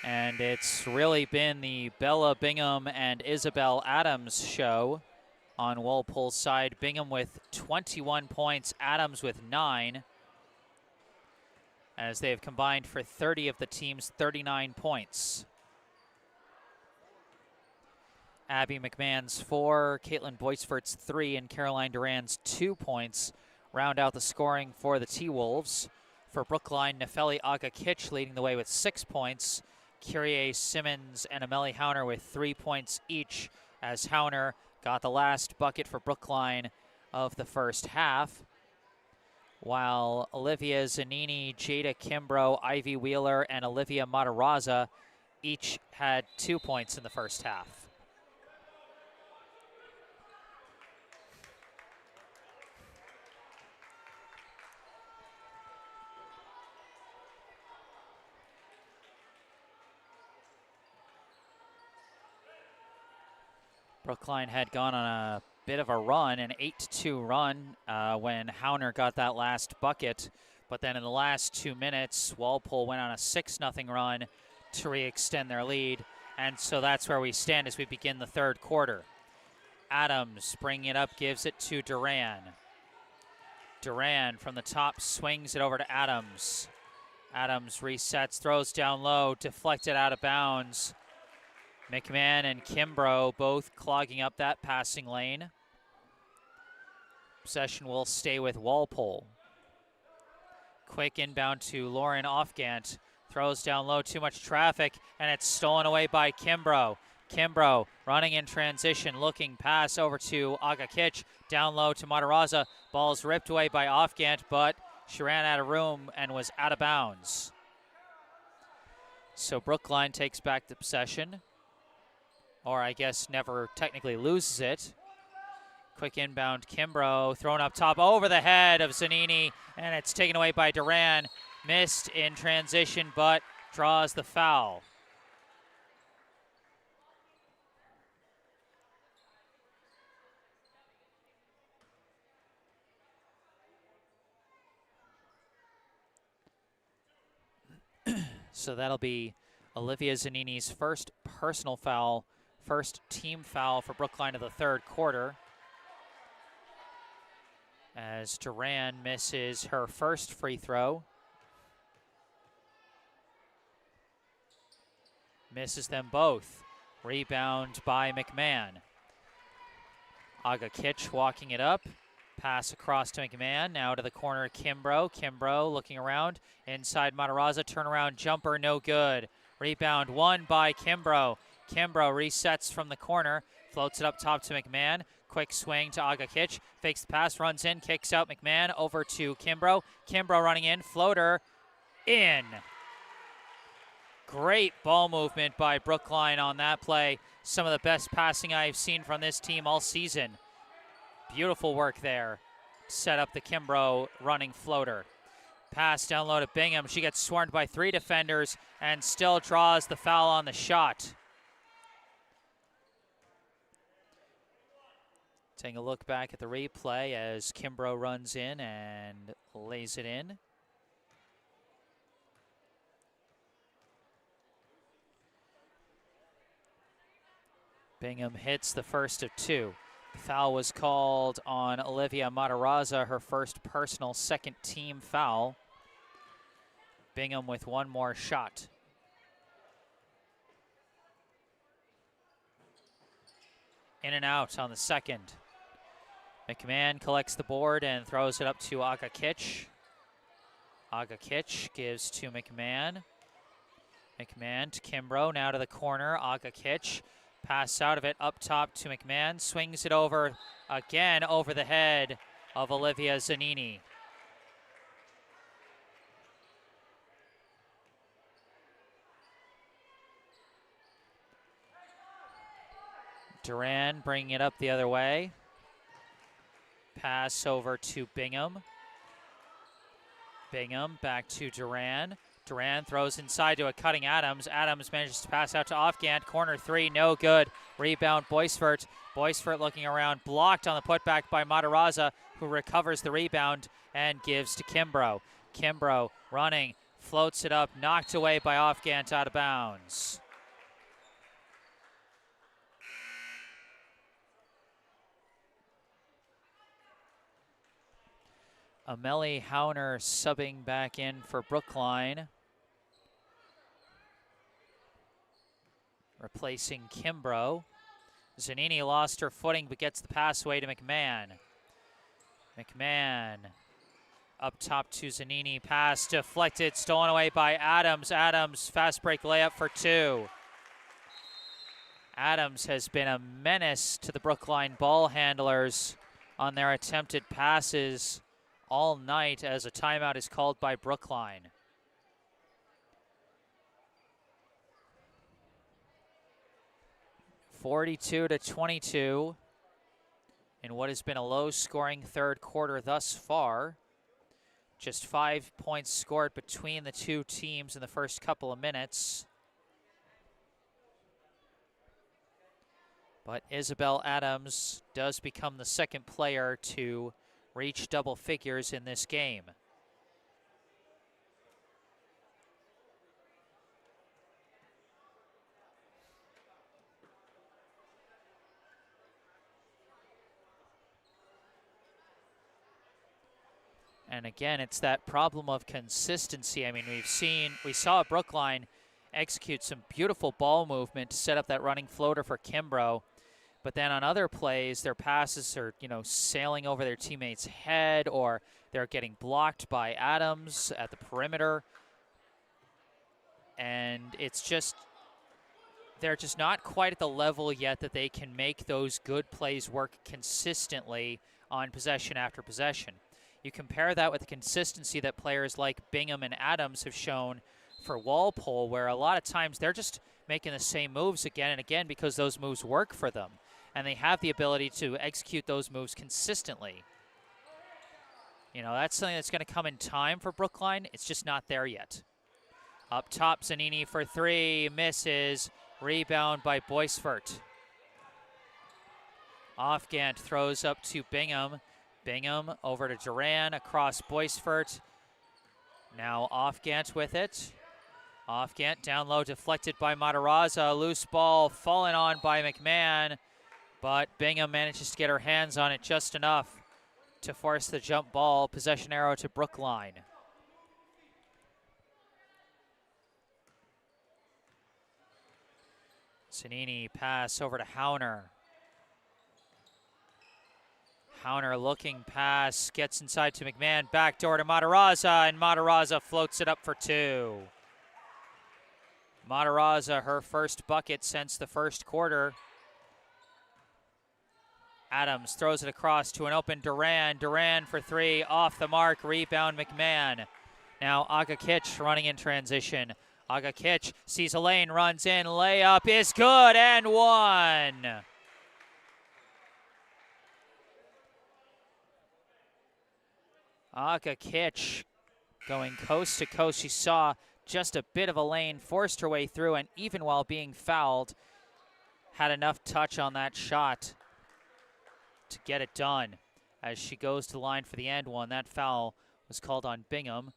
And it's really been the Bella Bingham and Isabel Adams show on Walpole's side. Bingham with 21 points, Adams with 9, as they have combined for 30 of the team's 39 points. Abby McMahon's 4, Caitlin Boycefort's 3, and Caroline Duran's 2 points round out the scoring for the T-Wolves. For Brookline, Nefeli Aga-Kitch leading the way with 6 points. Kyrie Simmons and Amelie Hauner with 3 points each, as Hauner got the last bucket for Brookline of the first half, while Olivia Zanini, Jada Kimbrough, Ivy Wheeler, and Olivia Matarazza each had 2 points in the first half. Brookline had gone on a bit of a run, an 8-2 run when Hauner got that last bucket. But then in the last 2 minutes, Walpole went on a 6-0 run to re-extend their lead. And so that's where we stand as we begin the third quarter. Adams bringing it up, gives it to Duran. Duran from the top swings it over to Adams. Adams resets, throws down low, deflected out of bounds. McMahon and Kimbrough both clogging up that passing lane. Possession will stay with Walpole. Quick inbound to Lauren Offgant. Throws down low, too much traffic, and it's stolen away by Kimbrough. Kimbrough running in transition, looking pass over to Aga-Kitch. Down low to Matarazza. Ball's ripped away by Offgant, but she ran out of room and was out of bounds. So Brookline takes back the possession, or I guess never technically loses it. Quick inbound, Kimbrough thrown up top over the head of Zanini, and it's taken away by Duran. Missed in transition, but draws the foul. So that'll be Olivia Zanini's first personal foul, first team foul for Brookline of the third quarter, as Duran misses her first free throw. Misses them both. Rebound by McMahon. Aga-Kitch walking it up. Pass across to McMahon. Now to the corner, Kimbrough. Kimbrough looking around. Inside Matarazza. Turnaround jumper, no good. Rebound won by Kimbrough. Kimbrough resets from the corner. Floats it up top to McMahon. Quick swing to Aga-Kitch. Fakes the pass, runs in, kicks out McMahon over to Kimbrough. Kimbrough running in. Floater in. Great ball movement by Brookline on that play. Some of the best passing I've seen from this team all season. Beautiful work there. Set up the Kimbrough running floater. Pass down low to Bingham. She gets swarmed by 3 defenders and still draws the foul on the shot. Taking a look back at the replay as Kimbrough runs in and lays it in. Bingham hits the first of 2. The foul was called on Olivia Matarazza, her first personal second team foul. Bingham with one more shot. In and out on the second. McMahon collects the board and throws it up to Aga-Kitch. Aga-Kitch gives to McMahon. McMahon to Kimbrough, now to the corner. Aga-Kitch. Pass out of it, up top to McMahon. Swings it over again over the head of Olivia Zanini. Duran bringing it up the other way. Pass over to Bingham. Bingham back to Duran. Duran throws inside to a cutting Adams. Adams manages to pass out to Offgant. Corner three, no good. Rebound, Boisfort. Boisfort looking around, blocked on the putback by Matarazza, who recovers the rebound and gives to Kimbrough. Kimbrough running, floats it up, knocked away by Offgant, out of bounds. Ameli Hauner subbing back in for Brookline, replacing Kimbrough. Zanini lost her footing but gets the pass away to McMahon. McMahon up top to Zanini, pass deflected, stolen away by Adams. Adams fast break layup for two. Adams has been a menace to the Brookline ball handlers on their attempted passes all night, as a timeout is called by Brookline. (42-22) in what has been a low-scoring third quarter thus far. Just 5 points scored between the two teams in the first couple of minutes. But Isabel Adams does become the second player to reach double figures in this game. And again, it's that problem of consistency. I mean, we saw Brookline execute some beautiful ball movement to set up that running floater for Kimbrough. But then on other plays, their passes are, sailing over their teammate's head, or they're getting blocked by Adams at the perimeter. And they're just not quite at the level yet that they can make those good plays work consistently on possession after possession. You compare that with the consistency that players like Bingham and Adams have shown for Walpole, where a lot of times they're just making the same moves again and again because those moves work for them. And they have the ability to execute those moves consistently. That's something that's going to come in time for Brookline. It's just not there yet. Up top, Zanini for three, misses. Rebound by Boisfort. Offgant throws up to Bingham. Bingham over to Duran, across Boisfort. Now Offgant with it. Offgant down low, deflected by Matarazza. Loose ball fallen on by McMahon. But Bingham manages to get her hands on it just enough to force the jump ball. Possession arrow to Brookline. Zanini pass over to Hauner. Hauner looking pass, gets inside to McMahon, backdoor to Matarazza, and Matarazza floats it up for two. Matarazza, her first bucket since the first quarter. Adams throws it across to an open Duran. Duran for three, off the mark, rebound McMahon. Now Agakic running in transition. Agakic sees a lane, runs in, layup is good, and one. Agakic going coast to coast. She saw just a bit of a lane, forced her way through, and even while being fouled, had enough touch on that shot to get it done. As she goes to the line for the end one, that foul was called on Bingham.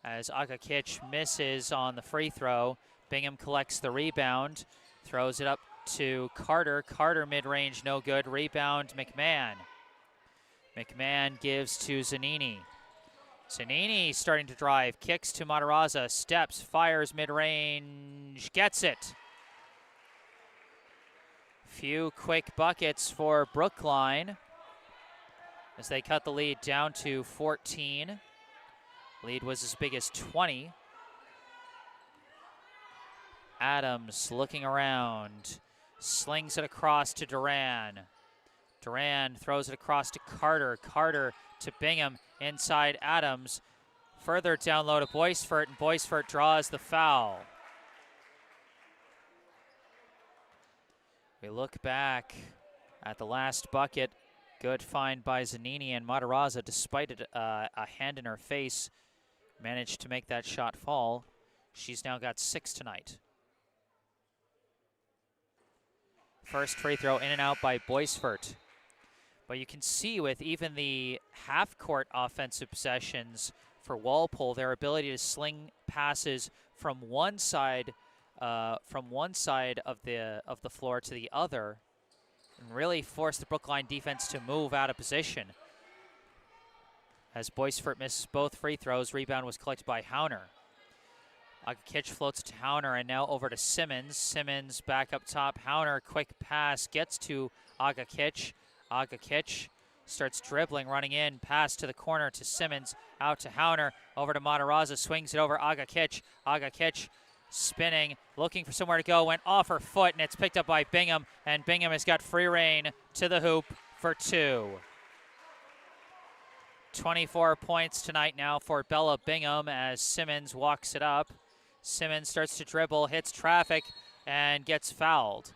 As Agakic misses on the free throw, Bingham collects the rebound, throws it up to Carter. Carter mid-range, no good. Rebound, McMahon. McMahon gives to Zanini. Zanini starting to drive, kicks to Matarazza, steps, fires mid-range, gets it. Few quick buckets for Brookline as they cut the lead down to 14. Lead was as big as 20. Adams looking around, slings it across to Duran. Duran throws it across to Carter. Carter to Bingham, inside Adams. Further down low to Boisfort, and Boisfort draws the foul. We look back at the last bucket. Good find by Zanini, and Matarazza, despite a hand in her face, managed to make that shot fall. She's now got 6 tonight. First free throw in and out by Boisfort. But you can see with even the half-court offensive possessions for Walpole, their ability to sling passes from one side of the floor to the other, and really force the Brookline defense to move out of position. As Boisfort misses both free throws, rebound was collected by Hauner. Agakich floats to Hauner, and now over to Simmons. Simmons back up top. Hauner, quick pass, gets to Agakich. Agakich starts dribbling, running in, pass to the corner to Simmons, out to Hauner, over to Matarazza, swings it over Agakich. Agakich spinning, looking for somewhere to go, went off her foot, and it's picked up by Bingham, and Bingham has got free reign to the hoop for 2. 24 points tonight now for Bella Bingham as Simmons walks it up. Simmons starts to dribble, hits traffic, and gets fouled.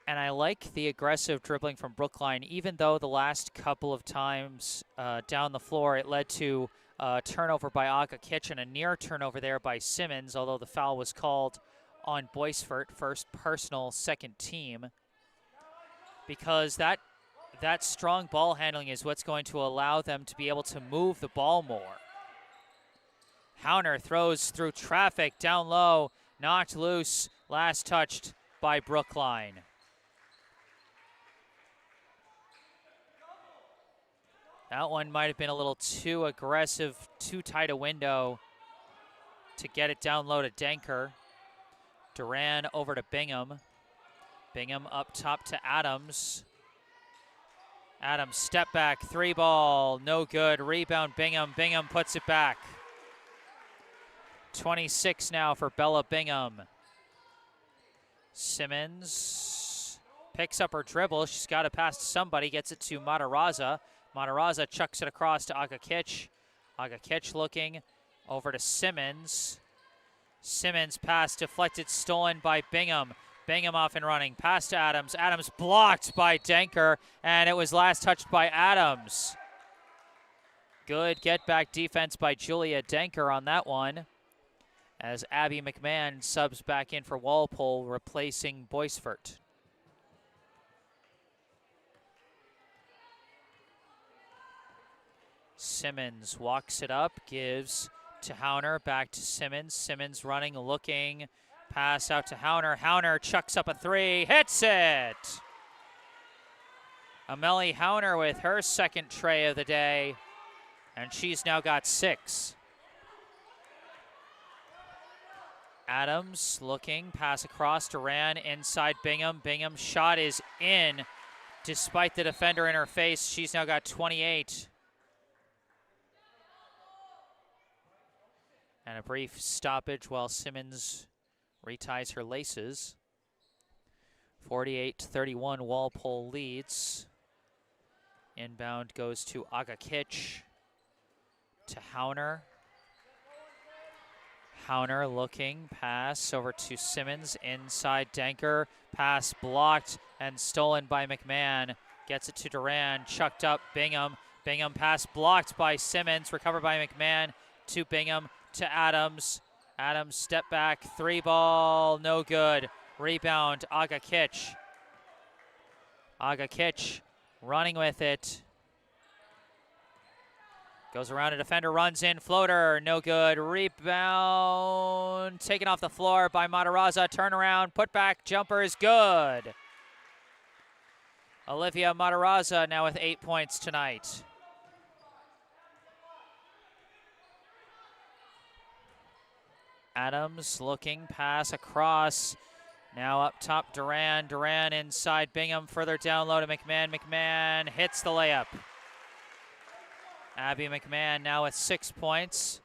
And I like the aggressive dribbling from Brookline, even though the last couple of times down the floor it led to a turnover by Agakich and a near turnover there by Simmons, although the foul was called on Boisfort, first personal, second team. Because that strong ball handling is what's going to allow them to be able to move the ball more. Hauner throws through traffic, down low, knocked loose, last touched by Brookline. That one might have been a little too aggressive, too tight a window to get it down low to Denker. Duran over to Bingham. Bingham up top to Adams. Adams step back, 3 ball, no good. Rebound Bingham. Bingham puts it back. 26 now for Bella Bingham. Simmons picks up her dribble. She's got to pass to somebody, gets it to Matarazza. Matarazza chucks it across to Agakich. Agakich looking over to Simmons. Simmons pass deflected, stolen by Bingham. Bingham off and running. Pass to Adams. Adams blocked by Denker, and it was last touched by Adams. Good get-back defense by Julia Denker on that one, as Abby McMahon subs back in for Walpole, replacing Boisfort. Simmons walks it up, gives to Hauner, back to Simmons. Simmons running, looking, pass out to Hauner. Hauner chucks up a 3, hits it! Amelie Hauner with her second tray of the day, and she's now got 6. Adams looking, pass across, Duran inside Bingham. Bingham's shot is in, despite the defender in her face. She's now got 28. And a brief stoppage while Simmons reties her laces. 48-31, Walpole leads. Inbound goes to Agakich, to Hauner. Hauner looking, pass over to Simmons, inside Denker. Pass blocked and stolen by McMahon. Gets it to Duran, chucked up Bingham. Bingham pass blocked by Simmons, recovered by McMahon to Bingham. To Adams. Adams step back, 3 ball, no good. Rebound, Agakich. Agakich running with it. Goes around a defender, runs in, floater, no good. Rebound, taken off the floor by Matarazza. Turnaround, put back, jumper is good. Olivia Matarazza now with 8 points tonight. Adams looking, pass across. Now up top, Duran. Duran inside Bingham, further down low to McMahon. McMahon hits the layup. Abby McMahon now with 6 points.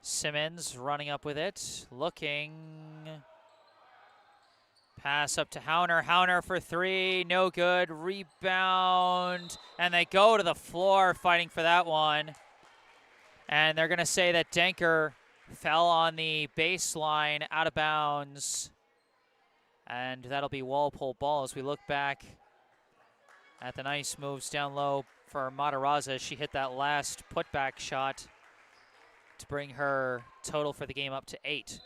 Simmons running up with it, looking. Pass up to Hauner. Hauner for 3, no good. Rebound, and they go to the floor fighting for that one. And they're going to say that Denker fell on the baseline, out of bounds, And that'll be Walpole ball as we look back at the nice moves down low for Matarazza. She hit that last putback shot to bring her total for the game up to 8.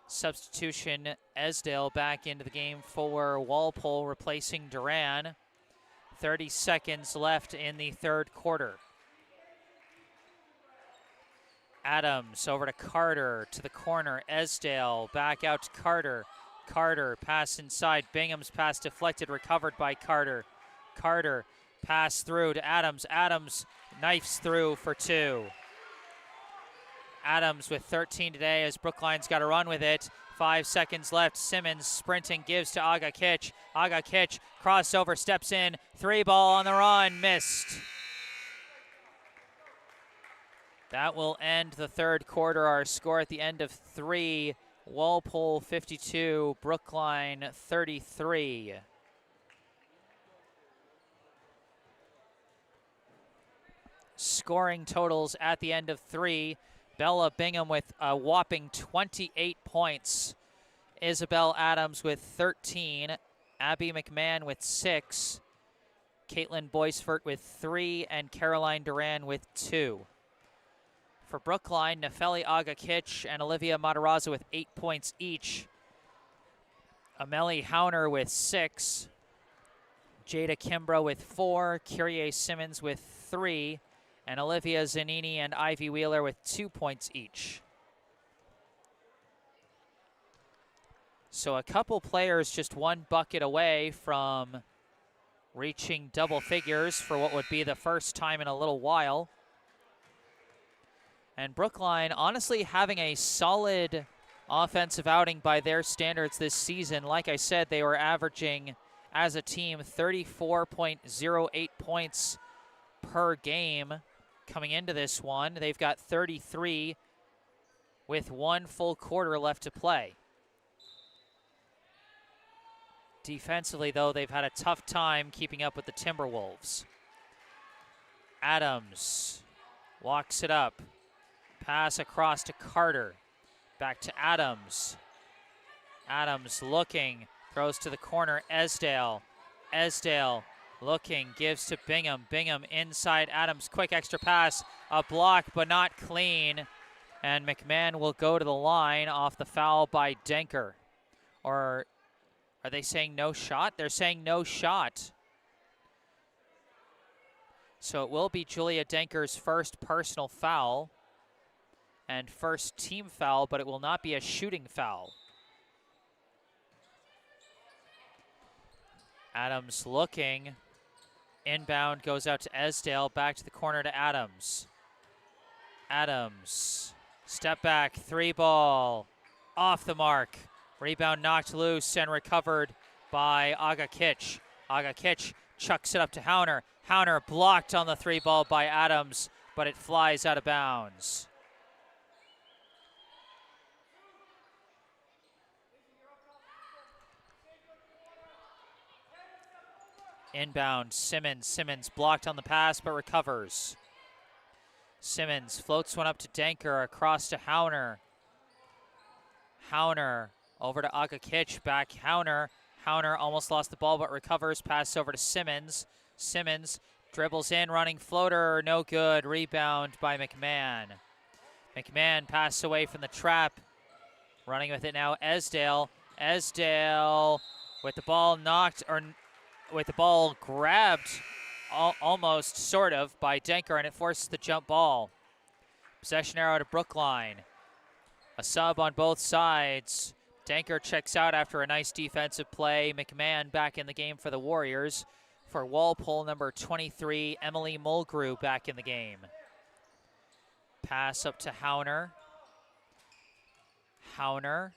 Substitution, Esdale back into the game for Walpole, replacing Duran. 30 seconds left in the third quarter. Adams over to Carter, to the corner. Esdale back out to Carter. Carter pass inside. Bingham's pass deflected, recovered by Carter. Carter pass through to Adams. Adams knifes through for 2. Adams with 13 today as Brookline's got to run with it. 5 seconds left. Simmons sprinting, gives to Aga Kitch. Aga Kitch crossover, steps in. 3 ball on the run, missed. That will end the third quarter. Our score at the end of 3, Walpole 52, Brookline 33. Scoring totals at the end of 3. Bella Bingham with a whopping 28 points. Isabel Adams with 13. Abby McMahon with 6. Caitlin Boisfort with 3. And Caroline Duran with 2. For Brookline, Nefeli Aga Kitch and Olivia Matarazza with 8 points each. Amelie Hauner with 6. Jada Kimbrough with 4. Kyrie Simmons with 3. And Olivia Zanini and Ivy Wheeler with 2 points each. So a couple players just 1 bucket away from reaching double figures for what would be the first time in a little while. And Brookline honestly having a solid offensive outing by their standards this season. Like I said, they were averaging as a team 34.08 points per game. Coming into this one, they've got 33 with 1 full quarter left to play. Defensively, though, they've had a tough time keeping up with the Timberwolves. Adams walks it up. Pass across to Carter. Back to Adams. Adams looking, throws to the corner, Esdale. Esdale looking, gives to Bingham. Bingham inside Adams, quick extra pass, a block but not clean. And McMahon will go to the line off the foul by Denker. Or are they saying no shot? They're saying no shot. So it will be Julia Denker's first personal foul and first team foul, but it will not be a shooting foul. Adams looking. Inbound goes out to Esdale, back to the corner to Adams. Adams, step back, 3 ball, off the mark. Rebound knocked loose and recovered by Aga Kitch. Aga Kitch chucks it up to Hauner. Hauner blocked on the 3 ball by Adams, but it flies out of bounds. Inbound, Simmons. Simmons blocked on the pass, but recovers. Simmons floats one up to Denker, across to Hauner. Hauner over to Aga Kitch, back Hauner. Hauner almost lost the ball, but recovers. Pass over to Simmons. Simmons dribbles in, running floater, no good. Rebound by McMahon. McMahon passed away from the trap. Running with it now, Esdale. Esdale with the ball knocked, or with the ball grabbed almost, sort of, by Denker, and it forces the jump ball. Possession arrow to Brookline. A sub on both sides. Denker checks out after a nice defensive play. McMahon back in the game for the Warriors. For Walpole, number 23, Emily Mulgrew back in the game. Pass up to Hauner. Hauner.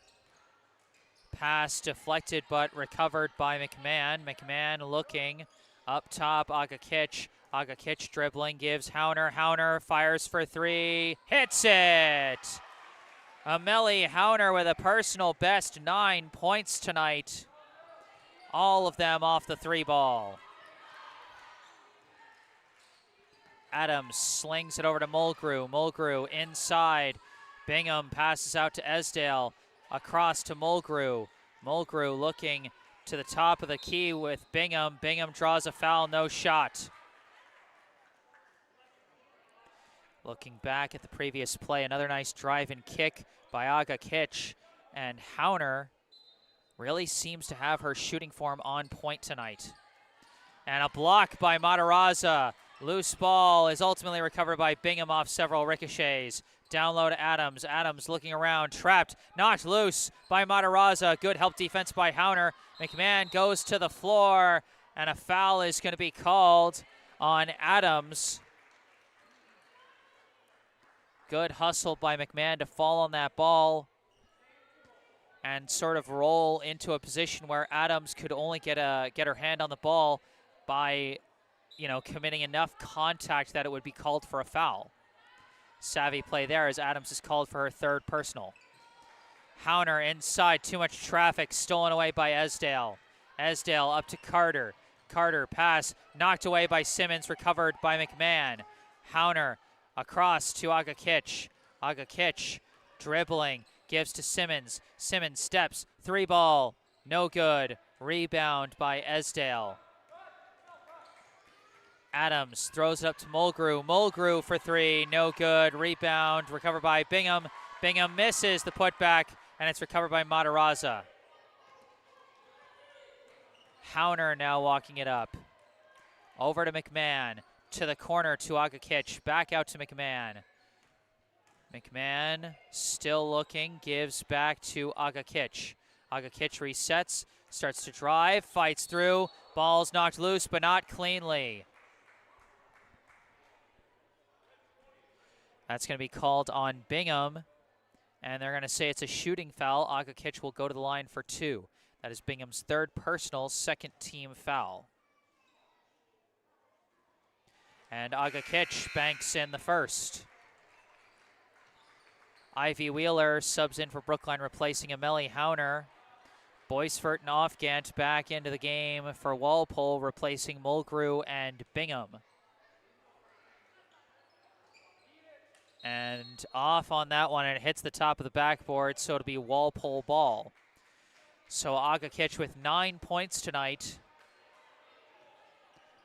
Pass deflected but recovered by McMahon. McMahon looking up top. Aga Kitch. Aga Kitch dribbling, gives Hauner. Hauner fires for 3. Hits it! Amelie Hauner with a personal best 9 points tonight. All of them off the 3 ball. Adams slings it over to Mulgrew. Mulgrew inside. Bingham passes out to Esdale. Across to Mulgrew. Mulgrew looking to the top of the key with Bingham. Bingham draws a foul, no shot. Looking back at the previous play, another nice drive and kick by Aga Kitch. And Hauner really seems to have her shooting form on point tonight. And a block by Matarazza. Loose ball is ultimately recovered by Bingham off several ricochets. Down low to Adams. Adams looking around, trapped, knocked loose by Matarazza. Good help defense by Hauner. McMahon goes to the floor, and a foul is going to be called on Adams. Good hustle by McMahon to fall on that ball and sort of roll into a position where Adams could only get her hand on the ball by, committing enough contact that it would be called for a foul. Savvy play there as Adams is called for her third personal. Hauner inside, too much traffic, stolen away by Esdale. Esdale up to Carter. Carter pass, knocked away by Simmons, recovered by McMahon. Hauner across to Aga Kitch. Aga Kitch dribbling, gives to Simmons. Simmons steps, 3-ball, no good. Rebound by Esdale. Adams throws it up to Mulgrew. Mulgrew for 3, no good. Rebound, recovered by Bingham. Bingham misses the putback, and it's recovered by Matarazza. Hauner now walking it up. Over to McMahon. To the corner to Aga Kitch. Back out to McMahon. McMahon still looking. Gives back to Aga Kitch. Aga Kitch resets. Starts to drive. Fights through. Ball's knocked loose, but not cleanly. That's going to be called on Bingham. And they're going to say it's a shooting foul. Aga Kitch will go to the line for 2. That is Bingham's third personal, second team foul. And Aga Kitch banks in the first. Ivy Wheeler subs in for Brookline, replacing Amelie Hauner. Boisfort and Offgant back into the game for Walpole, replacing Mulgrew and Bingham. And off on that one, and it hits the top of the backboard, so it'll be Walpole ball. So Aga Kitch with 9 points tonight.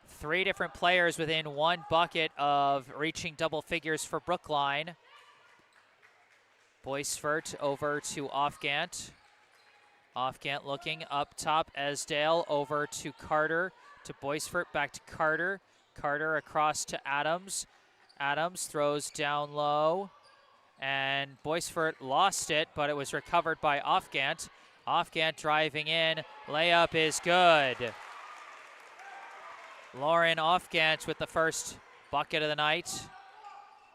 3 different players within 1 bucket of reaching double figures for Brookline. Boisfort over to Offgant. Offgant looking up top. Esdale over to Carter. To Boisfort, back to Carter. Carter across to Adams. Adams throws down low. And Boisfort lost it, but it was recovered by Offgant. Offgant driving in. Layup is good. Lauren Offgant with the first bucket of the night.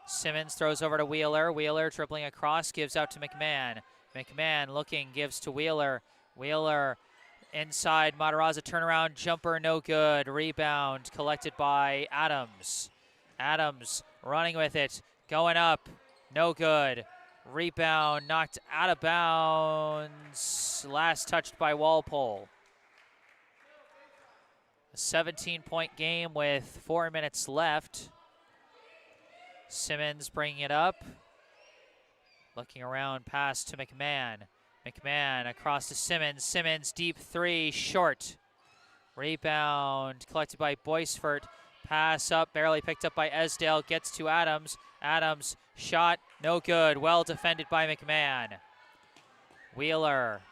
Simmons throws over to Wheeler. Wheeler dribbling across, gives out to McMahon. McMahon looking, gives to Wheeler. Wheeler inside, Matarazza turnaround, jumper no good. Rebound collected by Adams. Adams running with it, going up, no good. Rebound knocked out of bounds, last touched by Walpole. A 17-point game with 4 minutes left. Simmons bringing it up. Looking around, pass to McMahon. McMahon across to Simmons. Simmons, deep 3, short. Rebound collected by Boisfort. Pass up, barely picked up by Esdale. Gets to Adams. Adams, shot, no good. Well defended by McMahon. Wheeler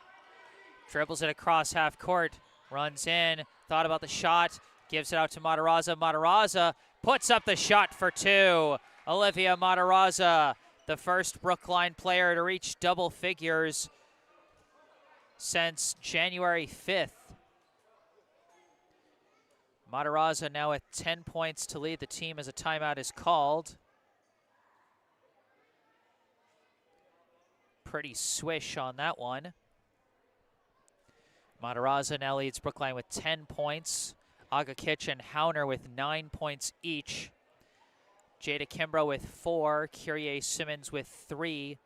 dribbles it across half court. Runs in, thought about the shot. Gives it out to Matarazza. Matarazza puts up the shot for 2. Olivia Matarazza, the first Brookline player to reach double figures since January 5th. Matarazza now with 10 points to lead the team as a timeout is called. Pretty swish on that one. Matarazza now leads Brookline with 10 points. Aga Kitch and Hauner with 9 points each. Jada Kimbrough with 4, Kyrie Simmons with 3,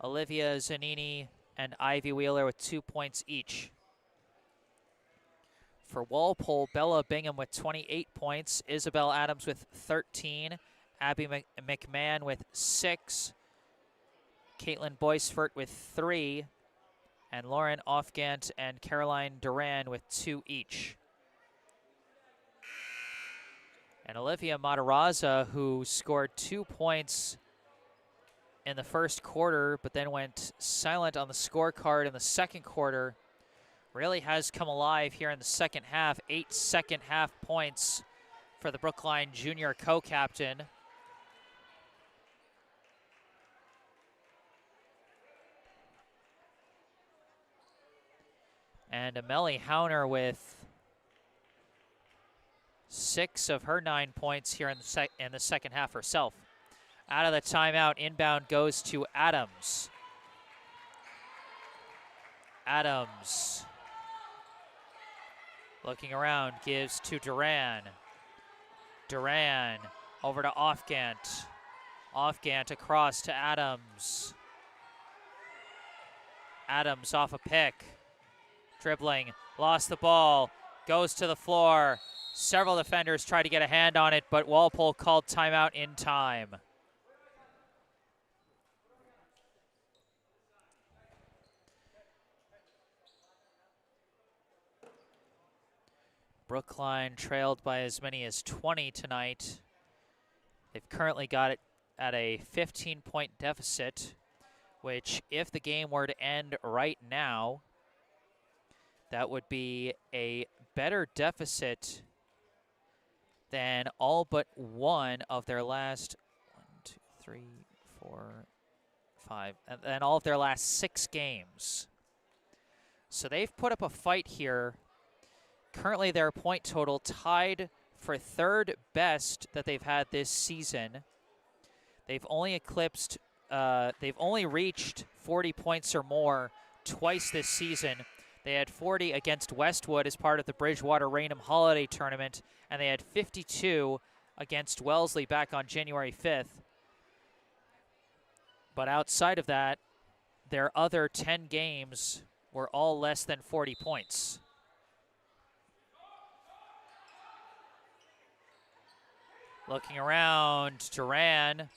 Olivia Zanini and Ivy Wheeler with 2 points each. For Walpole, Bella Bingham with 28 points, Isabel Adams with 13, Abby McMahon with 6, Caitlin Boisfort with 3, and Lauren Ofgant and Caroline Duran with 2 each. And Olivia Matarazza, who scored 2 points in the first quarter, but then went silent on the scorecard in the second quarter, really has come alive here in the second half. 8 second half points for the Brookline junior co-captain. And Amelie Hauner with 6 of her 9 points here in the second half herself. Out of the timeout, inbound goes to Adams. Adams, looking around, gives to Duran. Duran over to Ofgant. Ofgant across to Adams. Adams off a pick. Dribbling, lost the ball, goes to the floor. Several defenders tried to get a hand on it, but Walpole called timeout in time. Brookline trailed by as many as 20 tonight. They've currently got it at a 15-point deficit, which if the game were to end right now, that would be a better deficit than all but one of their last 6 games. So they've put up a fight here. Currently their point total tied for 3rd best that they've had this season. They've only reached 40 points or more twice this season. They had 40 against Westwood as part of the Bridgewater Raynham Holiday Tournament, and they had 52 against Wellesley back on January 5th. But outside of that, their other 10 games were all less than 40 points. Looking around, Duran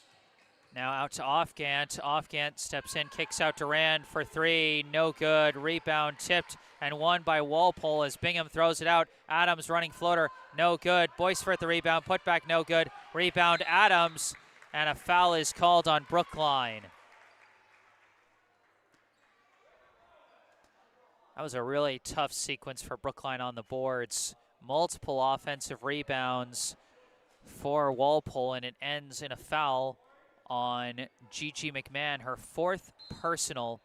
now out to Ofgant. Ofgant steps in, kicks out Duran for 3, no good. Rebound tipped and won by Walpole as Bingham throws it out. Adams running floater, no good. Boyce-Firth the rebound, put back, no good. Rebound Adams, and a foul is called on Brookline. That was a really tough sequence for Brookline on the boards. Multiple offensive rebounds for Walpole, and it ends in a foul on Gigi McMahon, her 4th personal,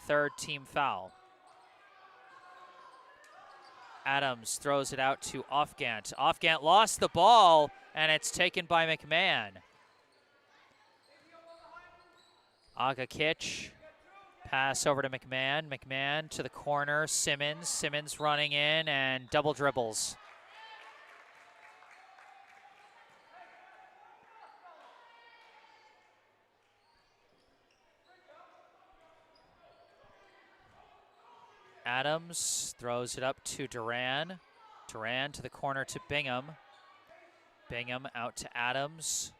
3rd team foul. Adams throws it out to Ofgant. Ofgant lost the ball, and it's taken by McMahon. Agakic, pass over to McMahon. McMahon to the corner, Simmons. Simmons running in and double dribbles. Adams throws it up to Duran. Duran to the corner to Bingham. Bingham out to Adams.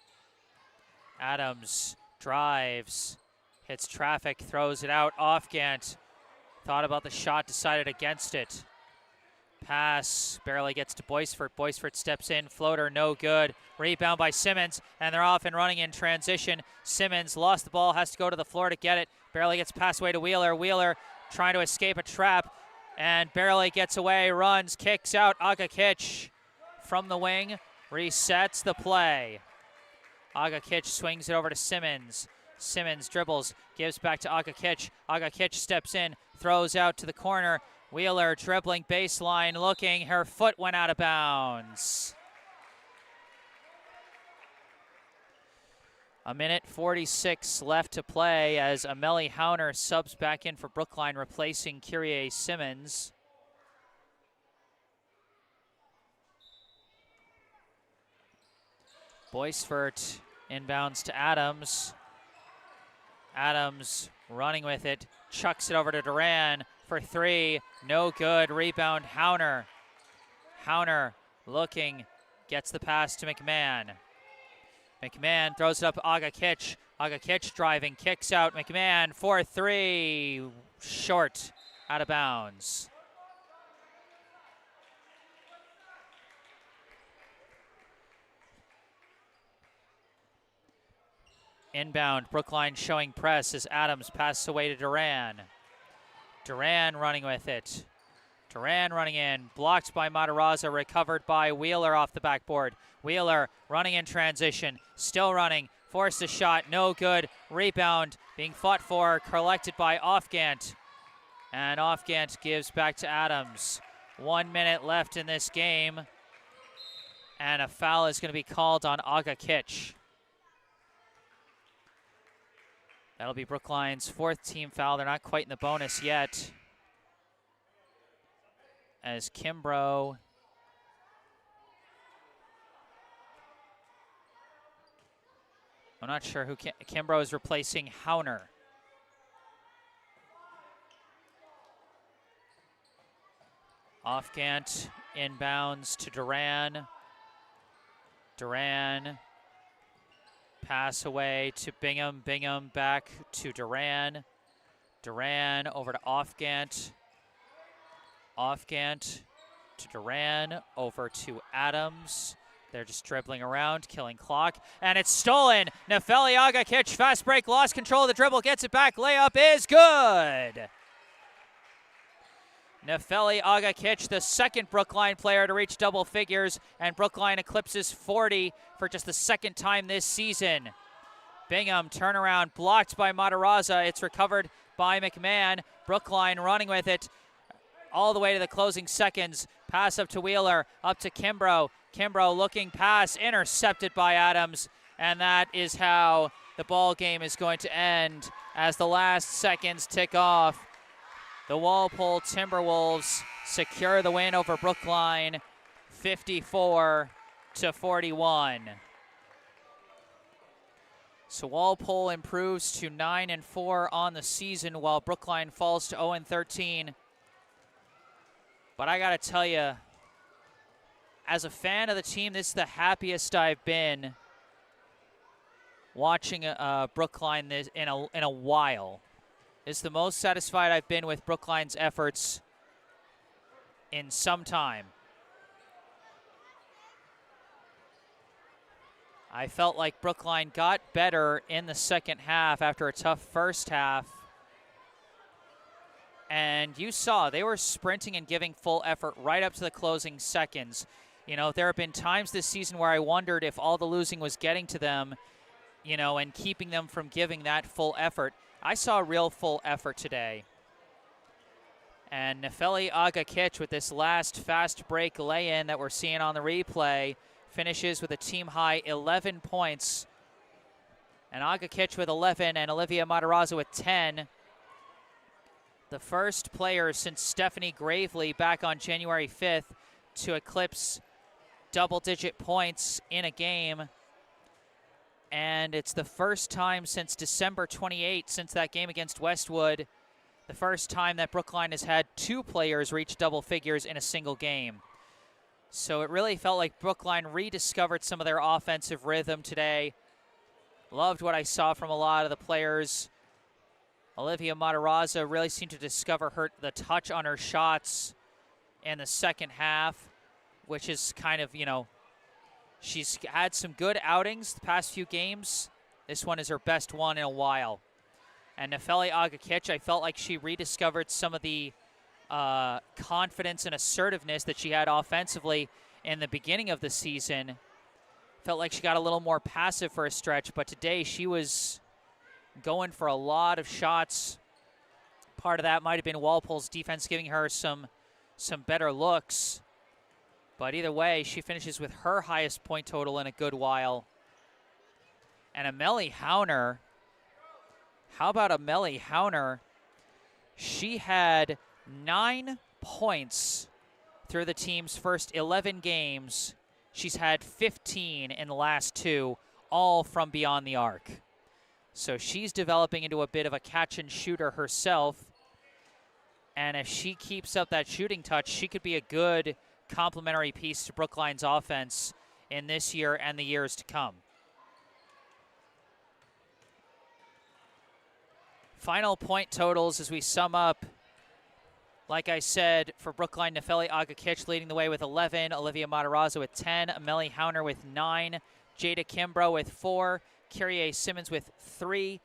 Adams drives, hits traffic, throws it out. Ofgant thought about the shot, decided against it. Pass barely gets to Boyce-Firth. Boyce-Firth steps in, floater, no good. Rebound by Simmons, and they're off and running in transition. Simmons lost the ball, has to go to the floor to get it. Barely gets passed away to Wheeler. Wheeler trying to escape a trap and barely gets away, runs, kicks out. Agakic from the wing, resets the play. Agakic swings it over to Simmons. Simmons dribbles, gives back to Agakic. Agakic steps in, throws out to the corner. Wheeler dribbling baseline, looking, her foot went out of bounds. A minute 46 left to play as Amelie Hauner subs back in for Brookline, replacing Kyrie Simmons. Boyce-Firth inbounds to Adams. Adams running with it, chucks it over to Duran for 3, no good. Rebound Hauner. Hauner looking, gets the pass to McMahon. McMahon throws it up Agakic. Agakic driving, kicks out. McMahon for 3. short, out of bounds. Inbound, Brookline showing press as Adams passes away to Duran. Duran running with it. Duran running in, blocked by Matarazza, recovered by Wheeler off the backboard. Wheeler running in transition, still running, forced a shot, no good. Rebound being fought for, collected by Ofgant. And Ofgant gives back to Adams. 1 minute left in this game. And a foul is going to be called on Aga Kitch. That'll be Brookline's 4th team foul. They're not quite in the bonus yet. As Kimbrough I'm not sure who Kimbrough is replacing Hauner. Ofgant inbounds to Duran. Duran pass away to Bingham. Bingham back to Duran. Duran over to Ofgant. Ofgant to Duran, over to Adams. They're just dribbling around, killing clock. And it's stolen. Nefeli Aga Kitch, fast break, lost control of the dribble, gets it back. Layup is good. Nefeli Aga Kitch, the 2nd Brookline player to reach double figures, and Brookline eclipses 40 for just the 2nd time this season. Bingham turnaround, blocked by Matarazza. It's recovered by McMahon. Brookline running with it all the way to the closing seconds. Pass up to Wheeler, up to Kimbrough. Kimbrough looking pass, intercepted by Adams, and that is how the ball game is going to end as the last seconds tick off. The Walpole Timberwolves secure the win over Brookline, 54-41. So Walpole improves to 9-4 on the season, while Brookline falls to 0-13. But I gotta tell you, as a fan of the team, this is the happiest I've been watching Brookline this in a while. It's the most satisfied I've been with Brookline's efforts in some time. I felt like Brookline got better in the second half after a tough first half. And you saw they were sprinting and giving full effort right up to the closing seconds. You know, there have been times this season where I wondered if all the losing was getting to them, you know, and keeping them from giving that full effort. I saw real full effort today. And Nefeli Aga Kitch with this last fast break lay-in that we're seeing on the replay finishes with a team-high 11 points. And Aga Kitch with 11 and Olivia Matarazza with 10. The first player since Stephanie Gravely back on January 5th to eclipse double-digit points in a game. And it's the first time since December 28th, since that game against Westwood, the first time that Brookline has had 2 players reach double figures in a single game. So it really felt like Brookline rediscovered some of their offensive rhythm today. Loved what I saw from a lot of the players. Olivia Matarazza really seemed to discover the touch on her shots in the second half, which is kind of, you know, she's had some good outings the past few games. This one is her best one in a while. And Nefeli Aga Kitch, I felt like she rediscovered some of the confidence and assertiveness that she had offensively in the beginning of the season. Felt like she got a little more passive for a stretch, but today she was going for a lot of shots. Part of that might have been Walpole's defense giving her some better looks. But either way, she finishes with her highest point total in a good while. And Amelie Hauner, how about Amelie Hauner? She had 9 points through the team's first 11 games. She's had 15 in the last 2, all from beyond the arc. So she's developing into a bit of a catch-and-shooter herself. And if she keeps up that shooting touch, she could be a good complementary piece to Brookline's offense in this year and the years to come. Final point totals as we sum up. Like I said, for Brookline, Nefeli Agakich leading the way with 11, Olivia Matarazzo with 10, Amelie Hauner with 9, Jada Kimbrough with 4, Kyrie Simmons with 3,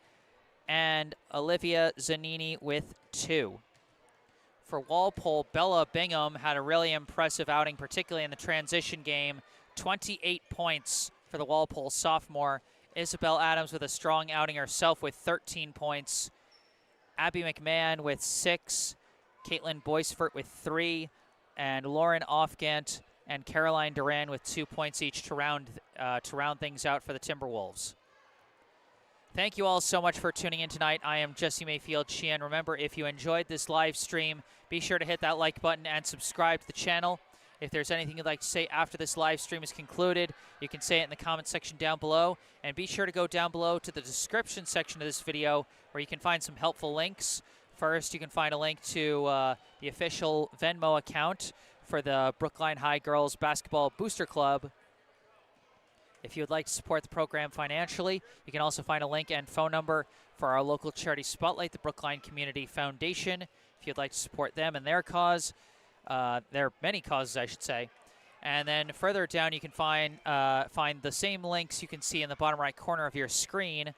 and Olivia Zanini with 2. For Walpole, Bella Bingham had a really impressive outing, particularly in the transition game. 28 points for the Walpole sophomore. Isabel Adams with a strong outing herself with 13 points. Abby McMahon with 6. Caitlin Boisfort with 3. And Lauren Offgant and Caroline Duran with 2 points each to round things out for the Timberwolves. Thank you all so much for tuning in tonight. I am Jesse Mayfield-Sheehan. Remember, if you enjoyed this live stream, be sure to hit that like button and subscribe to the channel. If there's anything you'd like to say after this live stream is concluded, you can say it in the comment section down below. And be sure to go down below to the description section of this video where you can find some helpful links. First, you can find a link to the official Venmo account for the Brookline High Girls Basketball Booster Club. If you would like to support the program financially, you can also find a link and phone number for our local charity Spotlight, the Brookline Community Foundation. If you'd like to support them and their cause, there are many causes, I should say. And then further down, you can find the same links you can see in the bottom right corner of your screen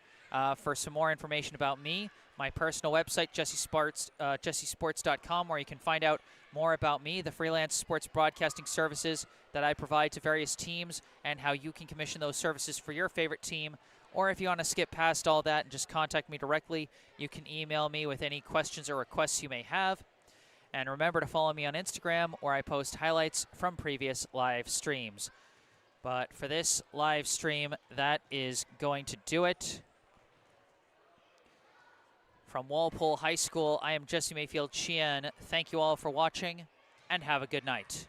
for some more information about me, my personal website, jessesports.com, where you can find out more about me, the freelance sports broadcasting services that I provide to various teams, and how you can commission those services for your favorite team. Or if you want to skip past all that and just contact me directly, you can email me with any questions or requests you may have. And remember to follow me on Instagram, where I post highlights from previous live streams. But for this live stream, that is going to do it. From Walpole High School, I am Jesse Mayfield-Sheehan. Thank you all for watching, and have a good night.